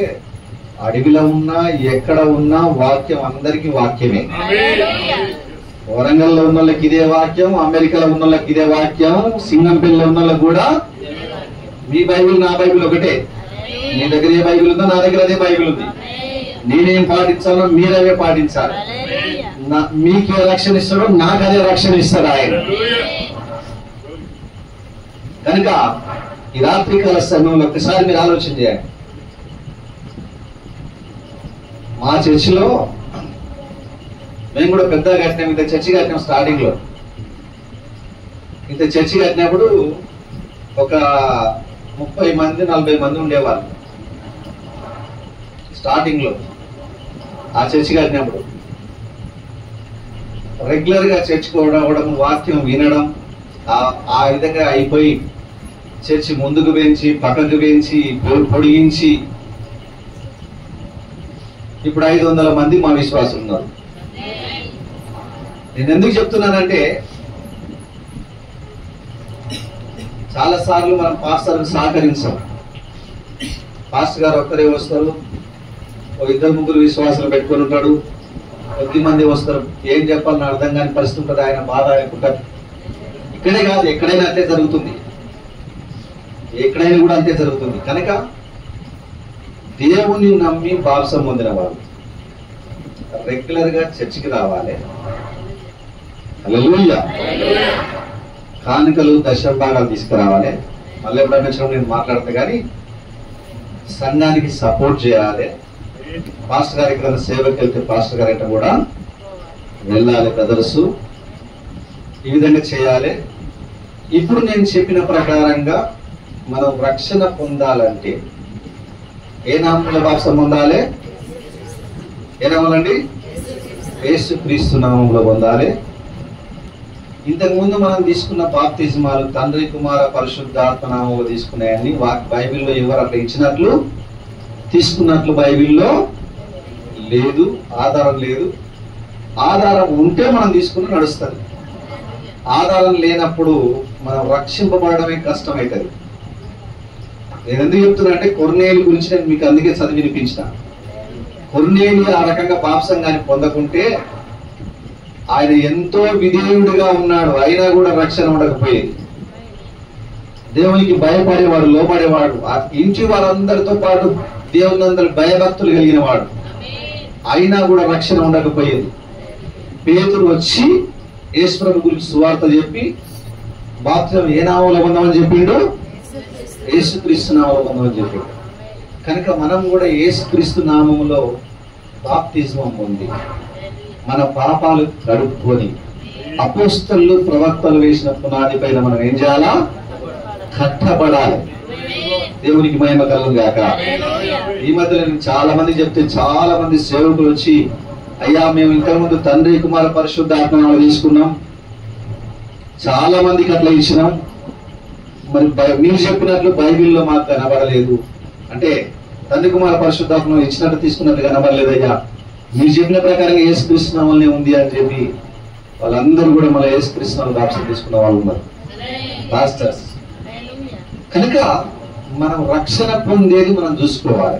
అడవిలో ఉన్నా ఎక్కడ ఉన్నా వాక్యం అందరికీ వాక్యమే. వరంగల్లో ఉన్న వాళ్ళకి ఇదే వాక్యం, అమెరికాలో ఉన్న వాళ్ళకి ఇదే వాక్యం, సింగంపల్లిలో ఉన్న వాళ్ళకి కూడా మీ బైబిల్ నా బైబిల్ ఒకటే. మీ దగ్గర ఏ బైబిల్ ఉందో నా దగ్గర అదే బైబిల్ ఉంది. నేనేం పాటించాలో మీరు అవే పాటించాలి. మీకు ఏ రక్షణ ఇస్తాడో నాకు అదే రక్షణ ఇస్తాడు ఆయన. కనుక ఈ రాత్రికాల సమయంలో ఒక్కసారి మీరు ఆలోచన చేయండి. మా చర్చిలో మేము కూడా పెద్దగా కట్టినాం, ఇంత చర్చి కట్టినాం. స్టార్టింగ్ లో ఇంత చర్చి కట్టినప్పుడు ఒక 30 మంది 40 మంది ఉండేవాళ్ళు. స్టార్టింగ్ లో ఆ చర్చి కట్టినప్పుడు రెగ్యులర్ గా చర్చికి రావడం, వాక్యం వినడం, ఆ విధంగా అయిపోయి చర్చి ముందుకు పెంచి పక్కకు పెంచి పొడిగించి ఇప్పుడు 500 మంది మా విశ్వాసం ఉన్నారు. నేను ఎందుకు చెప్తున్నానంటే చాలా సార్లు మనం పాస్టర్కి సహకరించాం. పాస్టర్ గారు ఒక్కరే వస్తారు, 2-3 విశ్వాసాలు పెట్టుకొని ఉంటాడు, 10 మంది వస్తారు. ఏం చెప్పాలని అర్థం కాని పరిస్థితి ఉంటుంది. ఆయన బాధ అనుకుంటారు. ఇక్కడే కాదు, ఎక్కడైనా అంతే జరుగుతుంది, ఎక్కడైనా కూడా అంతే జరుగుతుంది. కనుక దేవుని నమ్మి బాప్సం పొందిన వాళ్ళు రెగ్యులర్ గా చర్చికి రావాలి. హల్లెలూయా. కానుకలు దశభాగాలు తీసుకురావాలి. మళ్ళీ ఎప్పుడైనా వచ్చినప్పుడు నేను మాట్లాడతా, కానీ సంఘానికి సపోర్ట్ చేయాలి. పాస్టర్ గారు ఎక్కడైనా సేవకి వెళ్తే పాస్టర్ గారు అంటే కూడా వెళ్ళాలి. బ్రదర్స్ ఈ విధంగా చేయాలి. ఇప్పుడు నేను చెప్పిన ప్రకారంగా మనం రక్షణ పొందాలంటే ఏ నామంలో బాప్సం పొందాలి? ఏ నామండి? యేసుక్రీస్తు నామంలో పొందాలి. ఇంతకుముందు మనం తీసుకున్న బాప్తిజమాలు తండ్రి కుమార పరిశుద్ధాత్మ నామంలో తీసుకున్నాయని బైబిల్లో ఎవరు అట్లా ఇచ్చినట్లు తీసుకున్నట్లు బైబిల్లో లేదు, ఆధారం లేదు. ఆధారం ఉంటే మనం తీసుకుని నడుస్తుంది. ఆధారం లేనప్పుడు మనం రక్షింపబడమే కష్టమవుతుంది. నేను ఎందుకు చెప్తున్నా అంటే కొర్నేలు గురించి నేను మీకు అందుకే చదివి వినిపించిన. కొర్నేలు ఆ రకంగా బాప్సంగాన్ని పొందకుంటే ఆయన ఎంతో విధేయుడిగా ఉన్నాడు, అయినా కూడా రక్షణ ఉండకపోయేది. దేవునికి భయపడేవాడు, లోపడేవాడు, ఆ ఇంటి వారందరితో పాటు దేవుని అందరి భయభక్తులు కలిగిన వాడు, అయినా కూడా రక్షణ ఉండకపోయేది. పేతురు వచ్చి యేసుప్రభు గురించి సువార్త చెప్పి బాప్తిజం ఏ నామంలో పొందామని చెప్పిండు? యేసుక్రీస్తు నామంలో పొందామని చెప్పిండు. కనుక మనం కూడా యేసుక్రీస్తు నామములో బాప్తిజం పొంది మన పాపాలు కడుక్కొని అపోస్తలు ప్రవక్తలు వేసిన పునాది పైన మనం ఏం చేయాలా? కట్టబడాలి. దేవునికి మహిమ కలుగును గాక. ఈ మధ్య నేను చాలా మంది చెప్తే చాలా మంది సేవకులు వచ్చి, అయ్యా మేము ఇంతకుముందు తండ్రి కుమార పరిశుద్ధాత్మను తీసుకున్నాం, చాలా మందికి అట్లా ఇచ్చినాం, మరి మీరు చెప్పినట్లు బైబిల్లో మాకు కనబడలేదు. అంటే తండ్రి కుమార పరిశుద్ధాత్మను ఇచ్చినట్టు తీసుకున్నట్టు కనబడలేదయ్యా, మీరు చెప్పిన ప్రకారంగా యేసుక్రీస్తు నామములోనే ఉంది అని చెప్పి వాళ్ళందరూ కూడా మళ్ళీ యేసుక్రీస్తు నామములో బాప్తిజం తీసుకున్న వాళ్ళు ఉన్నారు, పాస్టర్స్. కనుక మనం రక్షణ పొందేది మనం చూసుకోవాలి.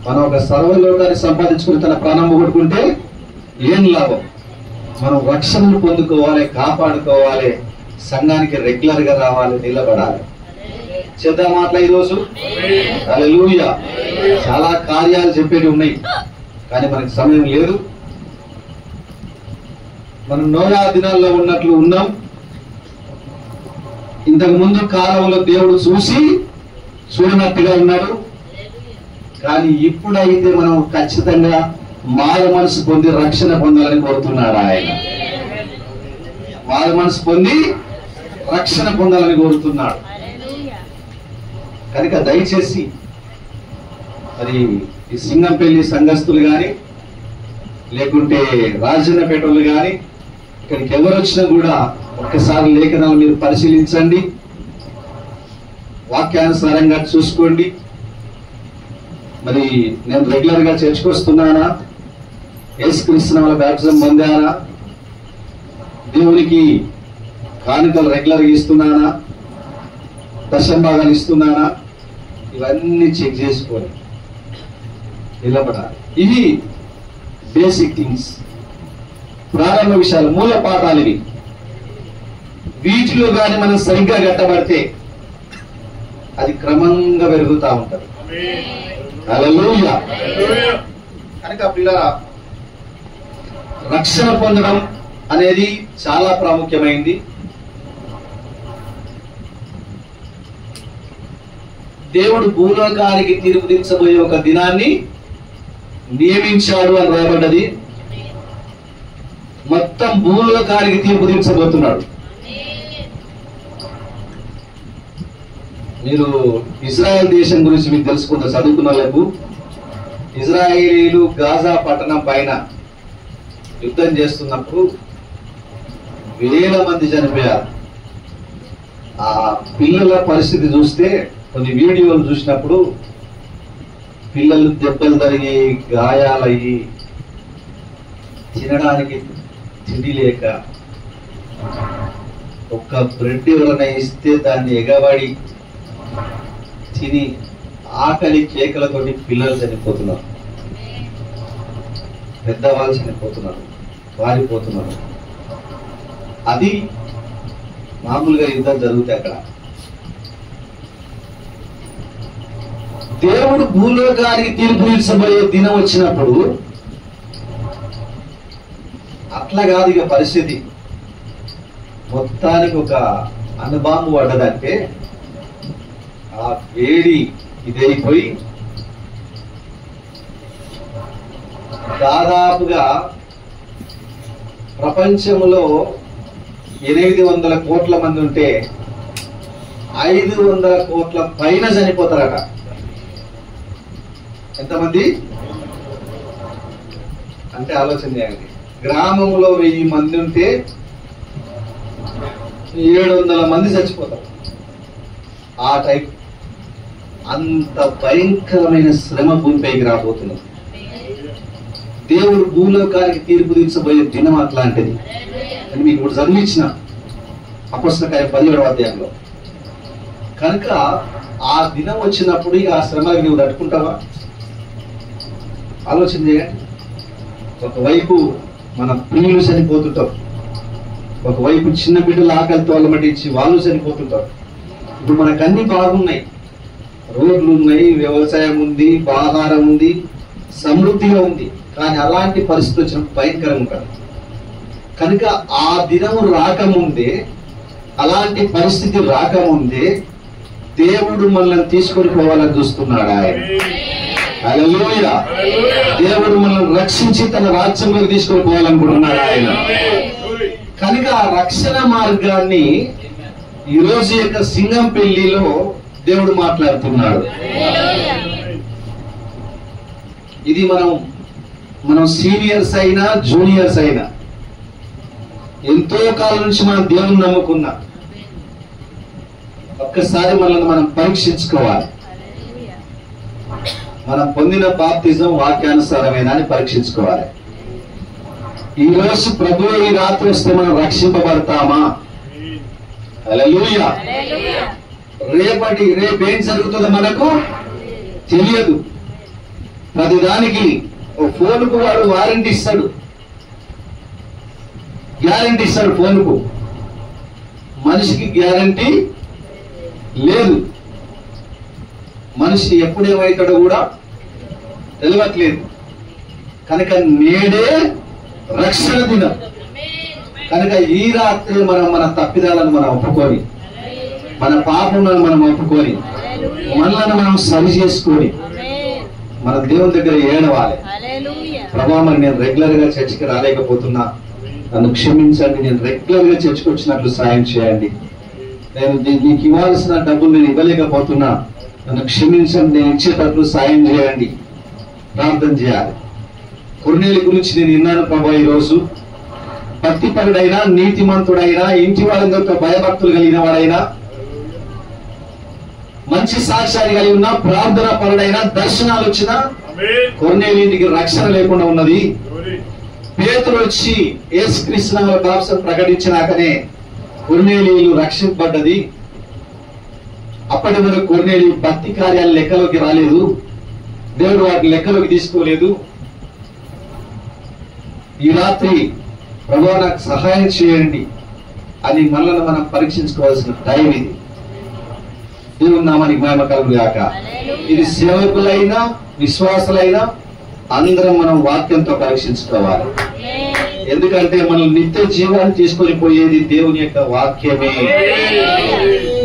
మనం ఒక సర్వలోకాన్ని సంపాదించుకుని తన ప్రాణం కొట్టుకుంటే ఏం లాభం? మనం రక్షణను పొందుకోవాలి, కాపాడుకోవాలి, సంఘానికి రెగ్యులర్ గా రావాలి, నిలబడాలి. చేద్దాం మాట్లా ఈరోజు. హల్లెలూయా. చాలా కార్యాలు చెప్పేవి ఉన్నాయి, కానీ మనకి సమయం లేదు. మనం నోయా దినాల్లో ఉన్నట్లు ఉన్నాం. ఇంతకు ముందు కాలంలో దేవుడు చూసి చూడనట్టుగా ఉన్నాడు. కానీ ఇప్పుడైతే మనం ఖచ్చితంగా మారు మనసు పొంది రక్షణ పొందాలని కోరుతున్నాడు ఆయన. మారు మనసు పొంది రక్షణ పొందాలని కోరుతున్నాడు. కనుక దయచేసి మరి ఈ సింగంపల్లి సంఘస్థులు కానీ లేకుంటే రాజన్నపేటలు కానీ ఇక్కడికి ఎవరు వచ్చినా కూడా ఒక్కసారి లేఖనాలు మీరు పరిశీలించండి, వాక్యానుసారంగా చూసుకోండి. మరి నేను రెగ్యులర్ గా చర్చకు వస్తున్నానా? యేసుక్రీస్తు నామములో బాప్తిజం పొందానా? దేవునికి కానుకలు రెగ్యులర్ గా ఇస్తున్నానా? దశంభాగాలు ఇస్తున్నానా? ఇవన్నీ చెక్ చేసుకోండి, నిలబడాలి. ఇవి బేసిక్ థింగ్స్, ప్రారంభ విషయాలు, మూల పాఠాలు ఇవి. వీటిలో కానీ మనం సరిగ్గా కట్టబడితే అది క్రమంగా పెరుగుతూ ఉంటది. హల్లెలూయా. కనుక పిల్లల రక్షణ పొందడం అనేది చాలా ప్రాముఖ్యమైంది. దేవుడు భూలోకానికి తీర్పు తీర్చబోయే ఒక దినాన్ని నియమించాడు అని రాయబడ్డది. మొత్తం భూలోకానికి తీర్పు తీర్చబోతున్నాడు. మీరు ఇజ్రాయెల్ దేశం గురించి మీకు తెలుసుకుంటే చదువుకున్న వాళ్ళకు, ఇజ్రాయేలీలు గాజా పట్టణం పైన యుద్ధం చేస్తున్నప్పుడు వేల మంది చనిపోయారు. ఆ పిల్లల పరిస్థితి చూస్తే, కొన్ని వీడియోలు చూసినప్పుడు పిల్లలు దెబ్బలు తరిగి గాయాలయ్యి తినడానికి తిండి లేక ఒక్క బ్రెడ్ ఎవరైనా ఇస్తే దాన్ని ఎగబడి తిని ఆకలి కేకలతోటి పిల్లలు చనిపోతున్నారు, పెద్దవాళ్ళు చనిపోతున్నారు, వారిపోతున్నారు. అది మామూలుగా యుద్ధం జరుగుతాయి అక్కడ. దేవుడు భూలోకానికి తీర్పు తీర్చబోయే దినం వచ్చినప్పుడు అట్లా కాదు ఇక పరిస్థితి. మొత్తానికి ఒక అణుబాంబు పడ్డదంటే ఆ వేడి ఇదైపోయి దాదాపుగా ప్రపంచంలో 800 కోట్ల మంది ఉంటే 500 కోట్ల పైన చనిపోతారట. ఎంతమంది అంటే ఆలోచన చేయండి. గ్రామంలో 1000 మంది ఉంటే 700 మంది చచ్చిపోతారు. ఆ టైప్, అంత భయంకరమైన శ్రమ భూమిపైకి రాబోతున్నది. దేవుడు భూలోకానికి తీర్పు తీర్చబోయే దినం అట్లాంటిది అని మీకు ఇప్పుడు చదివించిన అపొస్తలుల 17వ అధ్యాయంలో. కనుక ఆ దినం వచ్చినప్పుడు ఇక ఆ శ్రమకి నువ్వు తట్టుకుంటావా? ఆలోచన చేయండి. ఒకవైపు మన ప్రియులు చనిపోతుంటారు, ఒకవైపు చిన్న బిడ్డలు ఆకలితో అలమటించి వాళ్ళు చనిపోతుంటారు. ఇప్పుడు మనకు అన్ని బాగున్నాయి, రోడ్లు ఉన్నాయి, వ్యవసాయం ఉంది, ఆహారం ఉంది, సమృద్ధిగా ఉంది. కానీ అలాంటి పరిస్థితి వచ్చినప్పుడు భయంకరంగా ఉంటుంది. కనుక ఆ దినము రాకముందే, అలాంటి పరిస్థితి రాకముందే దేవుడు మనల్ని తీసుకొని పోవాలని చూస్తున్నాడు ఆయన. హల్లెలూయా. దేవుడు మనల్ని రక్షించి తన రాజ్యంలోకి తీసుకొని పోవాలనుకుంటున్నాడు ఆయన. కనుక ఆ రక్షణ మార్గాన్ని ఈరోజు యొక్క సింగం పెళ్లిలో దేవుడు మాట్లాడుతున్నాడు. ఇది మనం సీనియర్స్ అయినా జూనియర్స్ అయినా ఎంతో కాలం నుంచి మనం దేవుని నమ్ముకున్నా, ఒక్కసారి మనల్ని మనం పరీక్షించుకోవాలి. మనం పొందిన బాప్తిజం వాక్యానుసారమేనా అని పరీక్షించుకోవాలి. ఈ రోజు ప్రభువు ఈ రాత్రి వస్తే మనం రక్షింపబడతామా? హల్లెలూయా. రేపేం జరుగుతుందో మనకు తెలియదు. ప్రతిదానికి ఓ ఫోన్కు వాడు వారంటీ ఇస్తాడు, గ్యారంటీ ఇస్తాడు. ఫోన్కు మనిషికి గ్యారంటీ లేదు. మనిషి ఎప్పుడేమవుతాడో కూడా తెలియట్లేదు. కనుక నేడే రక్షణ దినం. కనుక ఈ రాత్రి మన తప్పిదాలను మనం ఒప్పుకొని, మన పాపములను మనం ఒప్పుకొని, మనలను మనం సరి చేసుకొని మన దేవుని దగ్గర ఏడవాలి. ప్రభా, మరి నేను రెగ్యులర్ గా చర్చికి రాలేకపోతున్నా, నన్ను క్షమించండి. నేను రెగ్యులర్ గా చర్చికి వచ్చినట్లు సాయం చేయండి. నేను నీకు ఇవ్వాల్సిన డబ్బులు నేను ఇవ్వలేకపోతున్నా, నన్ను క్షమించండి. నేను ఇచ్చేటట్లు సాయం చేయండి. ప్రార్థన చేయాలి. కొర్నేలి గురించి నేను విన్నాను ప్రభా. ఈరోజు భక్తిపరుడైనా, నీతిమంతుడైనా, ఇంటి వాళ్ళందరితో భయభక్తులు కలిగిన వాడైనా, మంచి సాక్ష్యాలు కలిగి ఉన్నా, ప్రార్థన పరుడైనా, దర్శనాలు వచ్చినా కొర్నేలి ఇంటికి రక్షణ లేకుండా ఉన్నది. పేతురు వచ్చి యేసుక్రీస్తు నామములో బాప్తిసం ప్రకటించినాకనే కొర్నేలి రక్షింపబడ్డది. అప్పటి వరకు కొర్నేలి భక్తి కార్యాలు లెక్కలోకి రాలేదు. దేవుడు వాటిని లెక్కలోకి తీసుకోలేదు. ఈ రాత్రి ప్రభువా నాకు సహాయం చేయండి అని మనల్ని మనం పరీక్షించుకోవాల్సిన టైం ఇది. దేవుని నామానికి మహిమ కలుగును గాక. ఇది సేవకులైనా విశ్వాసులైనా అందరం మనం వాక్యంతో పరీక్షించుకోవాలి. ఎందుకంటే మనం నిత్య జీవాన్ని తీసుకొని పోయేది దేవుని యొక్క వాక్యమే.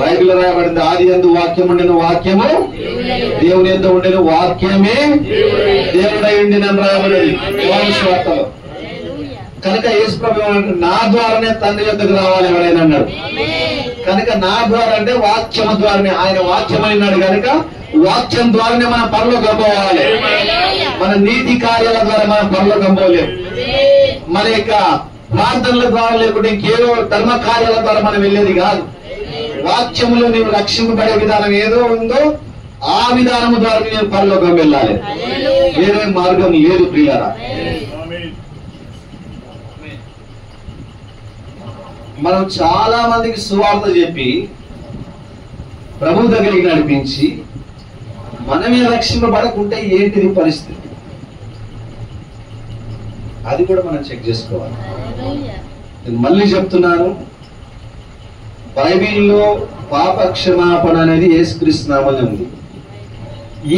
బైబిల్ రాయబడింది, ఆది యందు వాక్యం ఉండెను, వాక్యము దేవుని యందు ఉండెను, వాక్యమే దేవుడై ఉండెనని రాయబడింది యోహాను సువార్తలో. కనుక యేసు ప్రభువు నా ద్వారానే తండ్రి యొద్దకు రావాలి ఎవరైనా అన్నాడు. కనుక నా ద్వారా అంటే వాక్యము ద్వారానే, ఆయన వాక్యమైనాడు కనుక వాక్యం ద్వారానే మనం పరలోకం పోవాలి. మన నీతి కార్యాల ద్వారా మనం పరలోకం పోలేము. మన యొక్క ప్రార్థనల ద్వారా లేకుంటే ఇంకేదో ధర్మ కార్యాల ద్వారా మనం వెళ్ళేది కాదు. వాక్యములో నీవు రక్షింపబడే విధానం ఏదో ఉందో ఆ విధానము ద్వారా నేను పరలోకం వెళ్ళాలి. వేరే మార్గం లేదు ప్రియులారా. మనం చాలా మందికి సువార్త చెప్పి ప్రభు దగ్గరికి నడిపించి మనమే రక్షింపబడకుంటే ఏంటిది పరిస్థితి? అది కూడా మనం చెక్ చేసుకోవాలి. నేను మళ్ళీ చెప్తున్నాను, బైబిల్లో పాప క్షమాపణ అనేది యేసుక్రీస్తు నామములో ఉంది.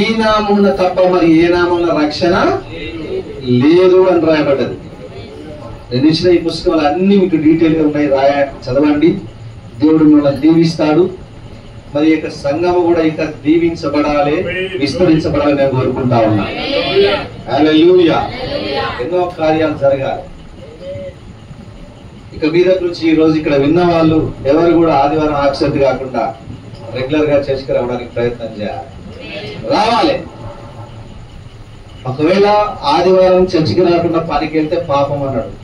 ఈ నామమున తప్ప మరి ఏ నామమున రక్షణ లేదు అని రాయబడ్డది. నేను ఇచ్చిన ఈ పుస్తకాలు అన్ని మీకు డీటెయిల్ గా ఉన్నాయి, చదవండి. దేవుడు మిమ్మల్ని దీవిస్తాడు. మరి యొక్క సంఘము కూడా ఇంకా దీవించబడాలి, విస్తరించబడాలి నేను కోరుకుంటా ఉన్నా. హల్లెలూయా. ఎన్నో కార్యాలు జరగాలి. ఇక మీద నుంచి ఈ రోజు ఇక్కడ విన్న వాళ్ళు ఎవరు కూడా ఆదివారం ఆబ్సెంట్ కాకుండా రెగ్యులర్ గా చర్చికి రావడానికి ప్రయత్నం చేయాలి, రావాలి. ఒకవేళ ఆదివారం చర్చికి రాకుండా పనికి వెళ్తే పాపం అన్నాడు.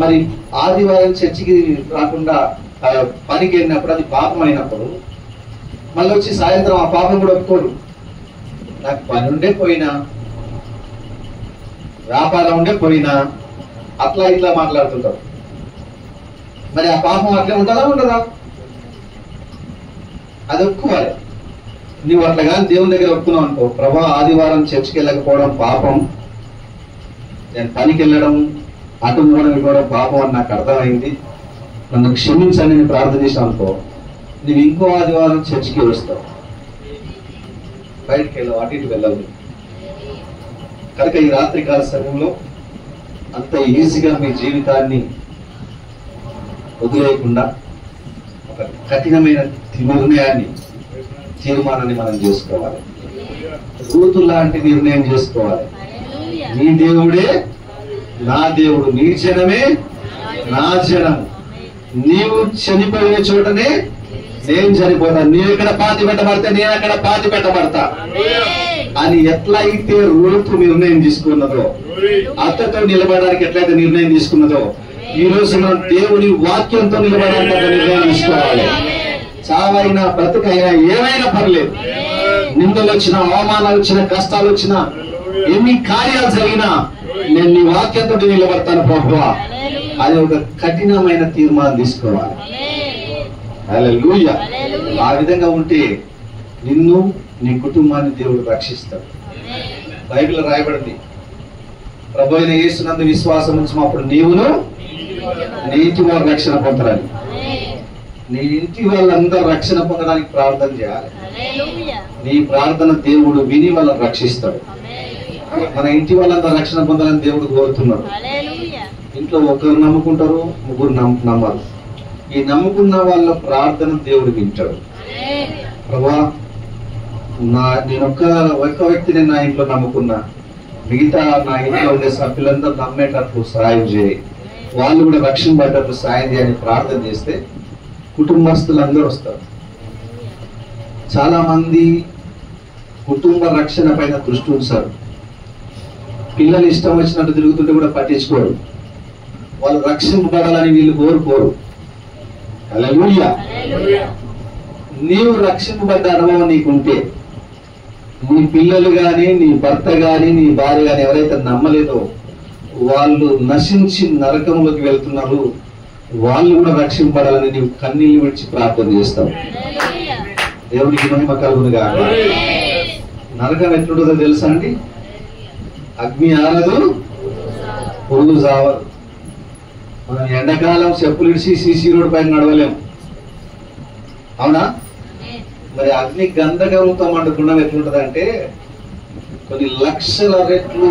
మరి ఆదివారం చర్చికి రాకుండా పనికి వెళ్ళినప్పుడు అది పాపం అయినప్పుడు మళ్ళీ వచ్చి సాయంత్రం ఆ పాపం కూడా ఒప్పుకోడు. నాకు పని ఉండే పోయినా, వ్యాపారం ఉండే పోయినా, అట్లా ఇట్లా మాట్లాడుతుంటారు. మరి ఆ పాపం అట్లే ఉంటుందా ఉండదా? అది ఒప్పుకోవాలి. నువ్వు అట్లా కానీ దేవుని దగ్గర ఒప్పుకున్నావు అనుకో, ప్రభా ఆదివారం చర్చికి వెళ్ళకపోవడం పాపం, నేను పనికి వెళ్ళడం అటు మూడం ఇవ్వడం పాపం అని నాకు అర్థమైంది, నన్ను క్షమించని నేను ప్రార్థన చేసాను అనుకో, నువ్వు ఇంకో ఆదివారం చర్చికి వస్తావు, బయటికి వెళ్ళవు, అటు ఇటు వెళ్ళవు. కనుక ఈ రాత్రికాల సమయంలో అంత ఈజీగా మీ జీవితాన్ని వదిలేయకుండా ఒక కఠినమైన తీర్మానాన్ని మనం చేసుకోవాలి. రూతు లాంటి నిర్ణయం చేసుకోవాలి. నీ దేవుడే నా దేవుడు, నీ జనమే నా జనం, నీవు చనిపోయిన చోటనే నేను చనిపోతాను, నీవు ఇక్కడ పాతి పెట్టబడితే నేను అక్కడ పాతి పెట్టబడతా అని ఎట్లయితే రూతు నిర్ణయం తీసుకున్నదో, అత్తతో నిలబడడానికి ఎట్లయితే నిర్ణయం తీసుకున్నదో, ఈ రోజు మనం దేవుని వాక్యంతో నిలబడడానికి ఒక నిర్ణయం తీసుకోవాలి. చావైనా బ్రతుకైనా ఏమైనా పర్లేదు, నిందలు వచ్చినా, అవమానాలు వచ్చినా, కష్టాలు వచ్చినా, ఎన్ని కార్యాలు జరిగినా నేను నీ వాక్యంతో నిలబడతాను ప్రభువా అది ఒక కఠినమైన తీర్మానం తీసుకోవాలి. హల్లెలూయా. ఆ విధంగా ఉంటే నిన్ను నీ కుటుంబాన్ని దేవుడు రక్షిస్తాడు. బైబిల్ రాయబడింది, ప్రభు అయిన యేసునందు విశ్వాసం ఉంచినప్పుడు నీవును నీ ఇంటి వారు రక్షణ పొందరాలి. నీ ఇంటి వాళ్ళందరూ రక్షణ పొందడానికి ప్రార్థన చేయాలి. నీ ప్రార్థన దేవుడు విని వాళ్ళని రక్షిస్తాడు. మన ఇంటి వాళ్ళందరూ రక్షణ పొందాలని దేవుడు కోరుతున్నాడు. ఇంట్లో ఒకరు నమ్ముకుంటారు, ముగ్గురు నమ్మరు. ఈ నమ్ముకున్న వాళ్ళ ప్రార్థన దేవుడు వింటాడు. ప్రభా నేను ఒక్క వ్యక్తిని నా ఇంట్లో నమ్ముకున్నా, మిగతా నా ఇంట్లో ఉండే సభ్యులందరూ నమ్మేటట్లు సహాయం చేయి, వాళ్ళు కూడా రక్షణ పడ్డట్లు సహాయం చేయని ప్రార్థన చేస్తే కుటుంబస్తులందరూ వస్తారు. చాలా మంది కుటుంబ రక్షణ పైన దృష్టి ఉంచారు. పిల్లలు ఇష్టం వచ్చినట్టు తిరుగుతుంటే కూడా పట్టించుకోరు. వాళ్ళు రక్షింపబడాలని వీళ్ళు కోరుకోరు. హల్లెలూయా. నీవు రక్షింపబడ్డ అనుభవం నీకుంటే, నీ పిల్లలు గాని, నీ భర్త గాని, నీ భార్య గాని ఎవరైతే నమ్మలేదో వాళ్ళు నశించి నరకంలోకి వెళ్తున్నారు, వాళ్ళు కూడా రక్షింపడాలని నీవు కన్నీళ్ళు విడిచి ప్రార్థన చేస్తావు. దేవునికి మహిమ కలుగును గాక. నరకం ఎట్లుంటుందో తెలుసా అండి? అగ్ని ఆరదు, పొరుగు జావరు. మనం ఎండాకాలం చెప్పులు ఇడిచి సీసీ రోడ్ పైన నడవలేము, అవునా? మరి అగ్ని గంధకంతో మండుకున్నది ఎట్లుంటది అంటే కొన్ని లక్షల రెట్లు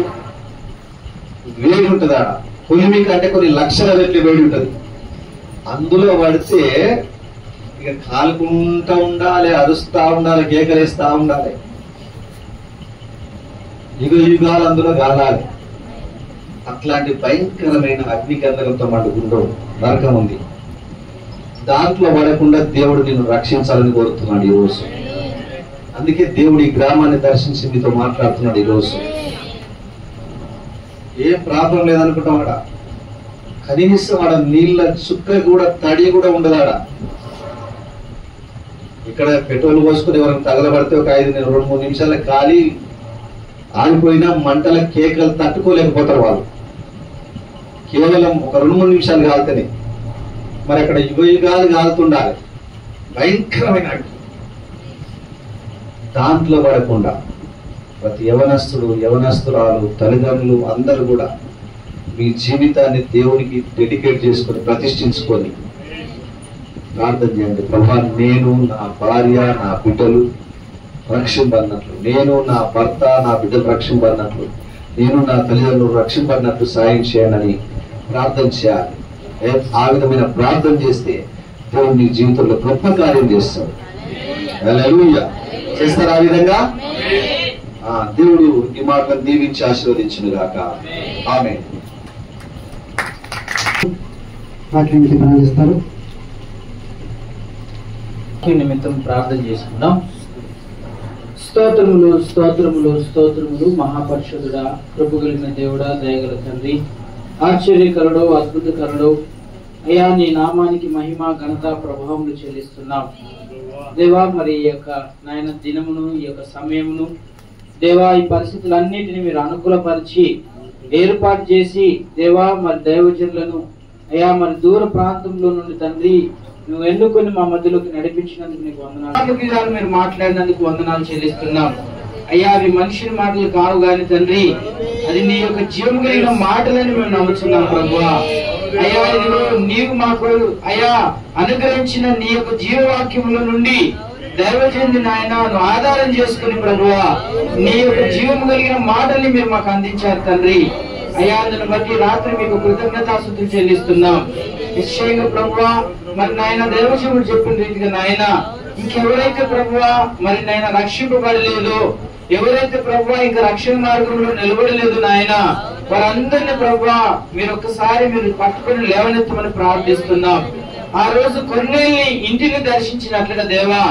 వేడి ఉంటుంది. ఆడ కొలిమి కంటే కొన్ని లక్షల రెట్లు వేడి ఉంటుంది. అందులో పడితే ఇక కాలుకుంటా ఉండాలి, అరుస్తా ఉండాలి, కేకలేస్తా ఉండాలి, యుగ యుగాలు అందులో గాలాలి. అట్లాంటి భయంకరమైన అగ్ని గంధకంతో మండుకుంటూ నరకం ఉంది. దాంట్లో పడకుండా దేవుడు నిన్ను రక్షించాలని కోరుతున్నాడు ఈరోజు. అందుకే దేవుడు ఈ గ్రామాన్ని దర్శించి మీతో మాట్లాడుతున్నాడు ఈరోజు. ఏం ప్రాబ్లం లేదనుకుంటావాడ, కనీసం ఆడ నీళ్ళ చుక్క కూడా, తడి కూడా ఉండదాడ. ఇక్కడ పెట్రోల్ పోసుకుని ఎవరైనా తగలబడితే ఒక 2-3 నిమిషాల ఖాళీ ఆగిపోయినా మంటల కేకలు తట్టుకోలేకపోతారు వాళ్ళు. కేవలం ఒక 2-3 నిమిషాలు కాలితేనే. మరి అక్కడ యుగ యుగాలు కాలుతుండాలి, భయంకరమైన అగ్ని. దాంట్లో పడకుండా ప్రతి యవనస్తుడు, యవనస్తురాలు, తల్లిదండ్రులు అందరూ కూడా మీ జీవితాన్ని దేవునికి డెడికేట్ చేసుకొని, ప్రతిష్ఠించుకొని ప్రార్థన చేయండి. ప్రభా, నేను, నా భార్య, నా బిడ్డలు రక్షింపడినట్లు, నేను, నా భర్త, నా బిడ్డలు రక్షింపడినట్లు, నేను, నా తల్లిదండ్రులు రక్షింపడినట్లు సాయం చేయనని ప్రార్థన చేయాలి. ఆ విధమైన ప్రార్థన చేస్తే దేవుడు నీ జీవితంలో గొప్ప కార్యం చేస్తాడు. హల్లెలూయా. చేస్తారు ఆ విధంగా? దేవుడు ఈ మాటలను దీవించి ఆశీర్వదించును గాక. ఆమేన్. నిమిత్తం ప్రార్థన చేసుకుందాం. స్తోత్రములు, స్తోత్రములు, స్తోత్రములు. మహాపరిషుడుడా, కృప కలిగిన దేవుడా, దయగల తండ్రి, ఆశ్చర్యకరుడు, అద్భుతకరుడు అయ్యా, నీ నామానికి మహిమ, ఘనత, ప్రభావములు చెల్లిస్తున్నాం దేవా. మరి ఈ యొక్క నాయన దినమును, ఈ యొక్క సమయమును దేవా, ఈ పరిస్థితులన్నిటిని మీరు అనుకూలపరిచి ఏర్పాటు చేసి దేవా, మరి దైవజనులను అయ్యా, మరి దూర ప్రాంతంలో నుండి తండ్రి నువ్వు ఎన్నుకొని మా మధ్యలోకి నడిపించినందుకు నీకు వందనాలు. మీరు మాట్లాడినందుకు వందనాలు చెల్లిస్తున్నాం అయ్యా. అవి మనుషుల మాటలు కావు గాని తండ్రి, అది నీ యొక్క జీవం కలిగిన మాటలని మేము నమ్ముతున్నాం ప్రభువా. అయ్యా, నీవు మాకు అయ్యా అనుగ్రహించిన నీ యొక్క జీవవాక్యముల నుండి దైవజనుని నాయన ఆధారం చేసుకుని ప్రభువా నీ యొక్క జీవం కలిగిన మాటల్ని మీరు మాకు అందించారు తండ్రి. అయ్యా అందుని బట్టి రాత్రి మీకు కృతజ్ఞతాస్తుతులు చెల్లిస్తున్నాం. నిశ్చయంగా ప్రభువా మరి నాయన దైవజనుడు చెప్పిన రీతిగా నాయన ఇంకెవరైతే ప్రభువా మరి నాయన రక్షింపబడలేదు, ఎవరైతే ప్రభువా ఇంకా రక్షణ మార్గంలో నిలబడలేదు నాయన, వారందరినీ ప్రభువా మీరు ఒక్కసారి మీరు పట్టుకొని లేవనెత్తమని ప్రార్థిస్తున్నాం. ఆ రోజు కొర్నేలిని ఇంటిని దర్శించినట్లుగా దేవా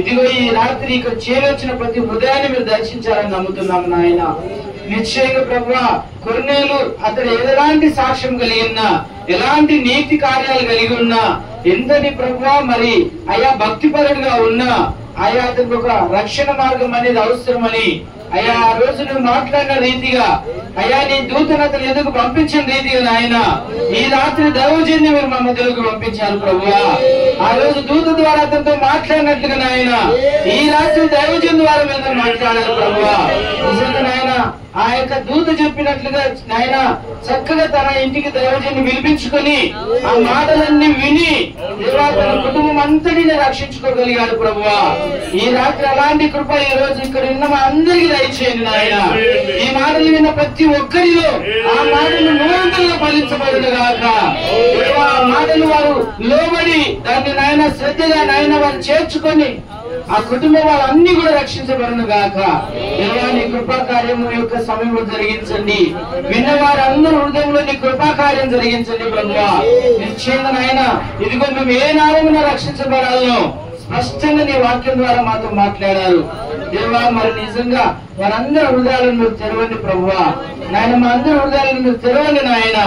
ఇదిగో ఈ రాత్రి ఇక్కడ చేరొచ్చిన ప్రతి హృదయాన్ని మీరు దర్శించాలని నమ్ముతున్నాము నాయన. నిశ్చయంగా ప్రభువా కొర్నేలు అతడు ఎలాంటి సాక్ష్యం కలిగి ఉన్నా, ఎలాంటి నీతి కార్యాలు కలిగి ఉన్నా, ఎంతటి ప్రభువా మరి అయా భక్తిపరుడుగా ఉన్నా అయా అతనికి ఒక రక్షణ మార్గం అనేది అవసరమని అయ్యా ఆ రోజు నువ్వు మాట్లాడిన రీతిగా అయ్యా నీ దూతను అతను ఎదుగు పంపించిన రీతిగా నాయన ఈ రాత్రి దైవజన్ని మీరు మా మధ్యలోకి పంపించారు ప్రభువా. ఆ రోజు దూత ద్వారా అతనితో మాట్లాడినట్లుగా నాయన ఈ రాత్రి దైవజన్ ద్వారా మీద మాట్లాడారు ప్రభువా. నిజంగా నాయన ఆ యొక్క దూత చెప్పినట్లుగా నాయన చక్కగా తన ఇంటికి దైవజన్ని పిలిపించుకొని ఆ మాటలన్నీ విని దేవా తన కుటుంబం అంతటిని రక్షించుకోగలిగాడు ప్రభువా. ఈ రాత్రి అలాంటి కృప ఈ రోజు ఇక్కడ ఉన్న మా అందరికీ దయచేయండి నాయన. ఈ మాటలు విన్న ప్రతి ఒక్కరిలో ఆ మాటలు నూరంతలుగా ఫలించబడును గాక. ఆ మాటలు వారు లోబడి దాన్ని నాయన శ్రద్ధగా నాయన వారు చేర్చుకొని ఆ కుటుంబం వాళ్ళన్నీ కూడా రక్షించబడును గాక. దేవా నీ కృపా కార్యము యొక్క సమయంలో జరిగించండి. విన్నవారు అందరూ హృదయంలో నీ కృపా కార్యం జరిగించండి ప్రభువా. నిశ్చయంగా నాయన ఇదిగో మేము ఏ నామమున రక్షించబడాలో స్పష్టంగా నీ వాక్యం ద్వారా మాతో మాట్లాడారు దేవా. మరి నిజంగా వారందరి హృదయాలను మీరు తెరవండి ప్రభువా. నాయన మా అందరి హృదయాలను మీరు తెరవండి నాయన.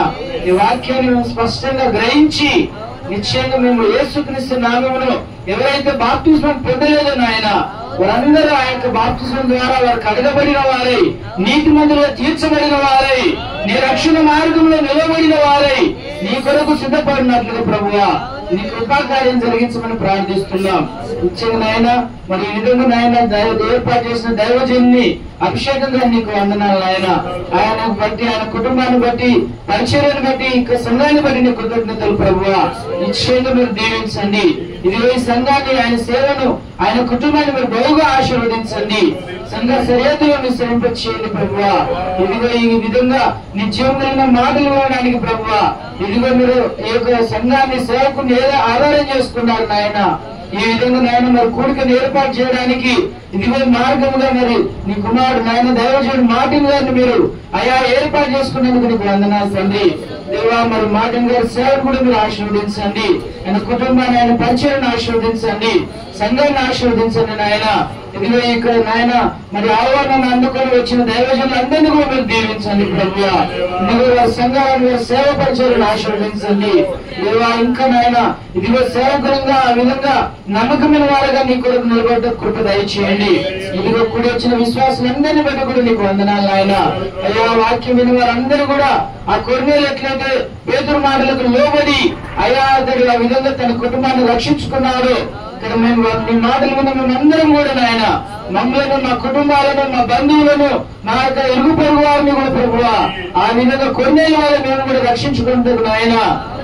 ఈ వాక్యాన్ని మేము స్పష్టంగా గ్రహించి నిశ్చయంగా మేము యేసుక్రీస్తు నామమును ఎవరైతే బాప్తిస్మం పొందలేదో నాయన వారందరూ ఆ యొక్క బాప్తిస్మం ద్వారా వారు కడగబడిన వారై నీతిమంతులుగా తీర్చబడిన వారై నీ రక్షణ మార్గంలో నిలబడిన వారై నీ కొరకు సిద్ధపడినట్లుగా ప్రభువా నీ కృపాకార్యం జరిగించమని ప్రార్థిస్తున్నాం. నిశ్చయంగా నాయన మరి ఈ విధంగా నాయన ఏర్పాటు చేసిన దైవజన్ని అభిషేకంగా నీకు వందనాలు నాయన. ఆయనను బట్టి ఆయన కుటుంబాన్ని బట్టి పరిచర్యను బట్టి ఇంకా సంఘాన్ని బట్టి నీ కృతజ్ఞతలు ప్రభువా. నిశ్చయంగా మీరు దీవించండి. ఇదిగో ఈ సంఘాన్ని ఆయన సేవను ఆయన కుటుంబాన్ని మీరు బహుగా ఆశీర్వదించండి. సంఘ సరిహద్దులో విస్తరింపచేయండి ప్రభువా. ఇదిగో ఈ విధంగా నీ జీవన మాటలు వినడానికి ప్రభువా ఇదిగో మీరు ఈ యొక్క సంఘాన్ని సేవకుని ఆధారం చేసుకున్నారు నాయన. ఈ విధంగా నాయన మరి కూడికను ఏర్పాటు చేయడానికి ఇదిగో మార్గముగా మరి నీ కుమారుడు నాయన దైవజనుడు మార్టిన్ గారిని మీరు అయా ఏర్పాటు చేసుకున్నందుకు నీకు వందనాలు తండ్రి. దేవా మరి మార్టిన్ గారి సేవను కూడా మీరు ఆశీర్వదించండి. ఆయన కుటుంబాన్ని ఆయన పరిచయాన్ని ఆశీర్వదించండి. సంఘాన్ని ఆశీర్వదించండి నాయన. ఇదిగో ఇక్కడ నాయన మరి ఆహ్వానాన్ని అందుకొని వచ్చిన దైవజనులందరినీ కూడా మీరు దీవించండి ప్రభువా. ఇదిగో వారి సంఘాలను వారి సేవ పరిచయాలను ఆశీర్వదించండి దేవా. ఇంకా నాయన ఇదిగో సేవకులంగా ఆ విధంగా నమ్మకమైన వారుగా నీ కొరకు నిలబడ్డ కృప దయచేయండి. ఇదిగో కూడి వచ్చిన విశ్వాసులందరినీ బట్టి కూడా నీకు వందనాలు నాయన. అయ్యా వాక్యం విని వారందరూ కూడా ఆ కొర్నేలు ఎట్లయితే పేతురు మాటలకు లోబడి అయ్యా అతడు ఆ విధంగా తన కుటుంబాన్ని రక్షించుకున్నాడు. ఇక్కడ మేము నీ మాటలు విన్న మేమందరం కూడా నాయన మమ్మల్ని మా కుటుంబాలను మా బంధువులను మా యొక్క ఇరుగు పొరుగు వారిని కూడా ప్రభువా ఆ విధంగా కొన్నేళ్ళ వల్ల మేము కూడా రక్షించుకుంటారు నాయన.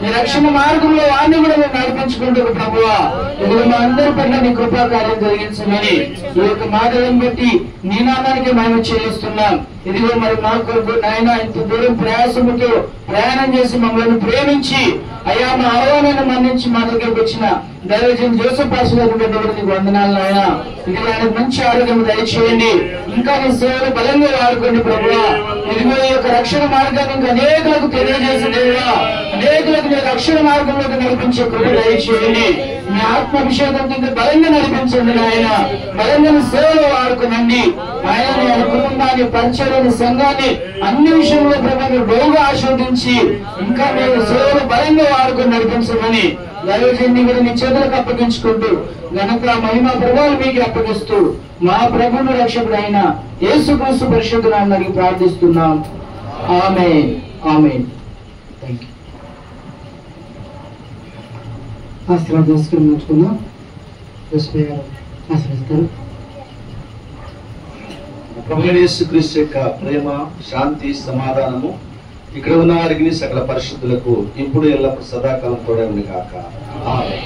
నీ రక్షణ మార్గంలో వారిని కూడా మేము నడిపించుకుంటారు ప్రభువా. ఇది మా అందరి పట్ల నీ కృపా కార్యం జరిగించమని ఈ యొక్క మాటలను బట్టి నీ నామానికి మేము చెల్లిస్తున్నాం. ఇదిగో మరి మా కొరకు నాయన ఇంత దూరం ప్రయాసముతో ప్రయాణం చేసి మమ్మల్ని ప్రేమించి అయ్యా మా ఆహ్వానాన్ని మన్నించి మా దగ్గరకు వచ్చిన దైవజన్ జోసెఫ్ పాస్టర్ గారి బిడ్డ కూడా నీకు వందనాలు నాయన. ఇది ఆయనకు మంచి ఆరోగ్యం దయచేయండి. ఇంకా నీ సేవలు బలంగా వాడుకోండి ప్రభువా. ఇదిగో ఈ యొక్క రక్షణ మార్గాన్ని ఇంకా అనేకులకు తెలియజేసి దేవా అనేకులకు నీ రక్షణ మార్గంలోకి నడిపించే కృప దయచేయండి. మీ ఆత్మాభిషేకంతో ఇంకా బలంగా నడిపించండి నాయన. బలంగా సేవలు వాడుకోనండి ఆయన. ఆయన కుటుంబాన్ని పరిచయాన్ని సంఘాన్ని అన్ని విషయంలో ప్రభావం బహుగా ఆశీర్వదించి ఇంకా మేము సేవలు బలంగా వాడుకొని నడిపించమని దైవజన్ని కూడా నీ చేతులకు అప్పగించుకుంటూ ఘనత మహిమ ప్రభావాలు మీకు అప్పగిస్తూ మా ప్రభువును రక్షకుడు అయిన యేసుక్రీస్తు పరిశుద్ధ నామమున ప్రార్థిస్తున్నాం. ఆమేన్ ఆమేన్. థాంక్యూ. ఆశీర్వాదం తీసుకున్నాం. ఆశీర్వదిస్తారు. ప్రభువైన యేసుక్రీస్తు యొక్క ప్రేమ శాంతి సమాధానము ఇక్కడ ఉన్న వారికి సకల పరిశుద్ధులకు ఇప్పుడు ఎల్లప్పుడు సదాకాలం తోడే ఉంది కాక. ఆమేన్.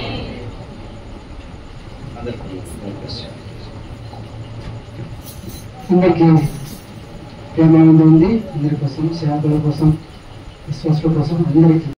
అందరికీ ప్రేమానందం ఉంది. అందరి కోసం, సేవకుల కోసం, విశ్వాసుల కోసం అందరికీ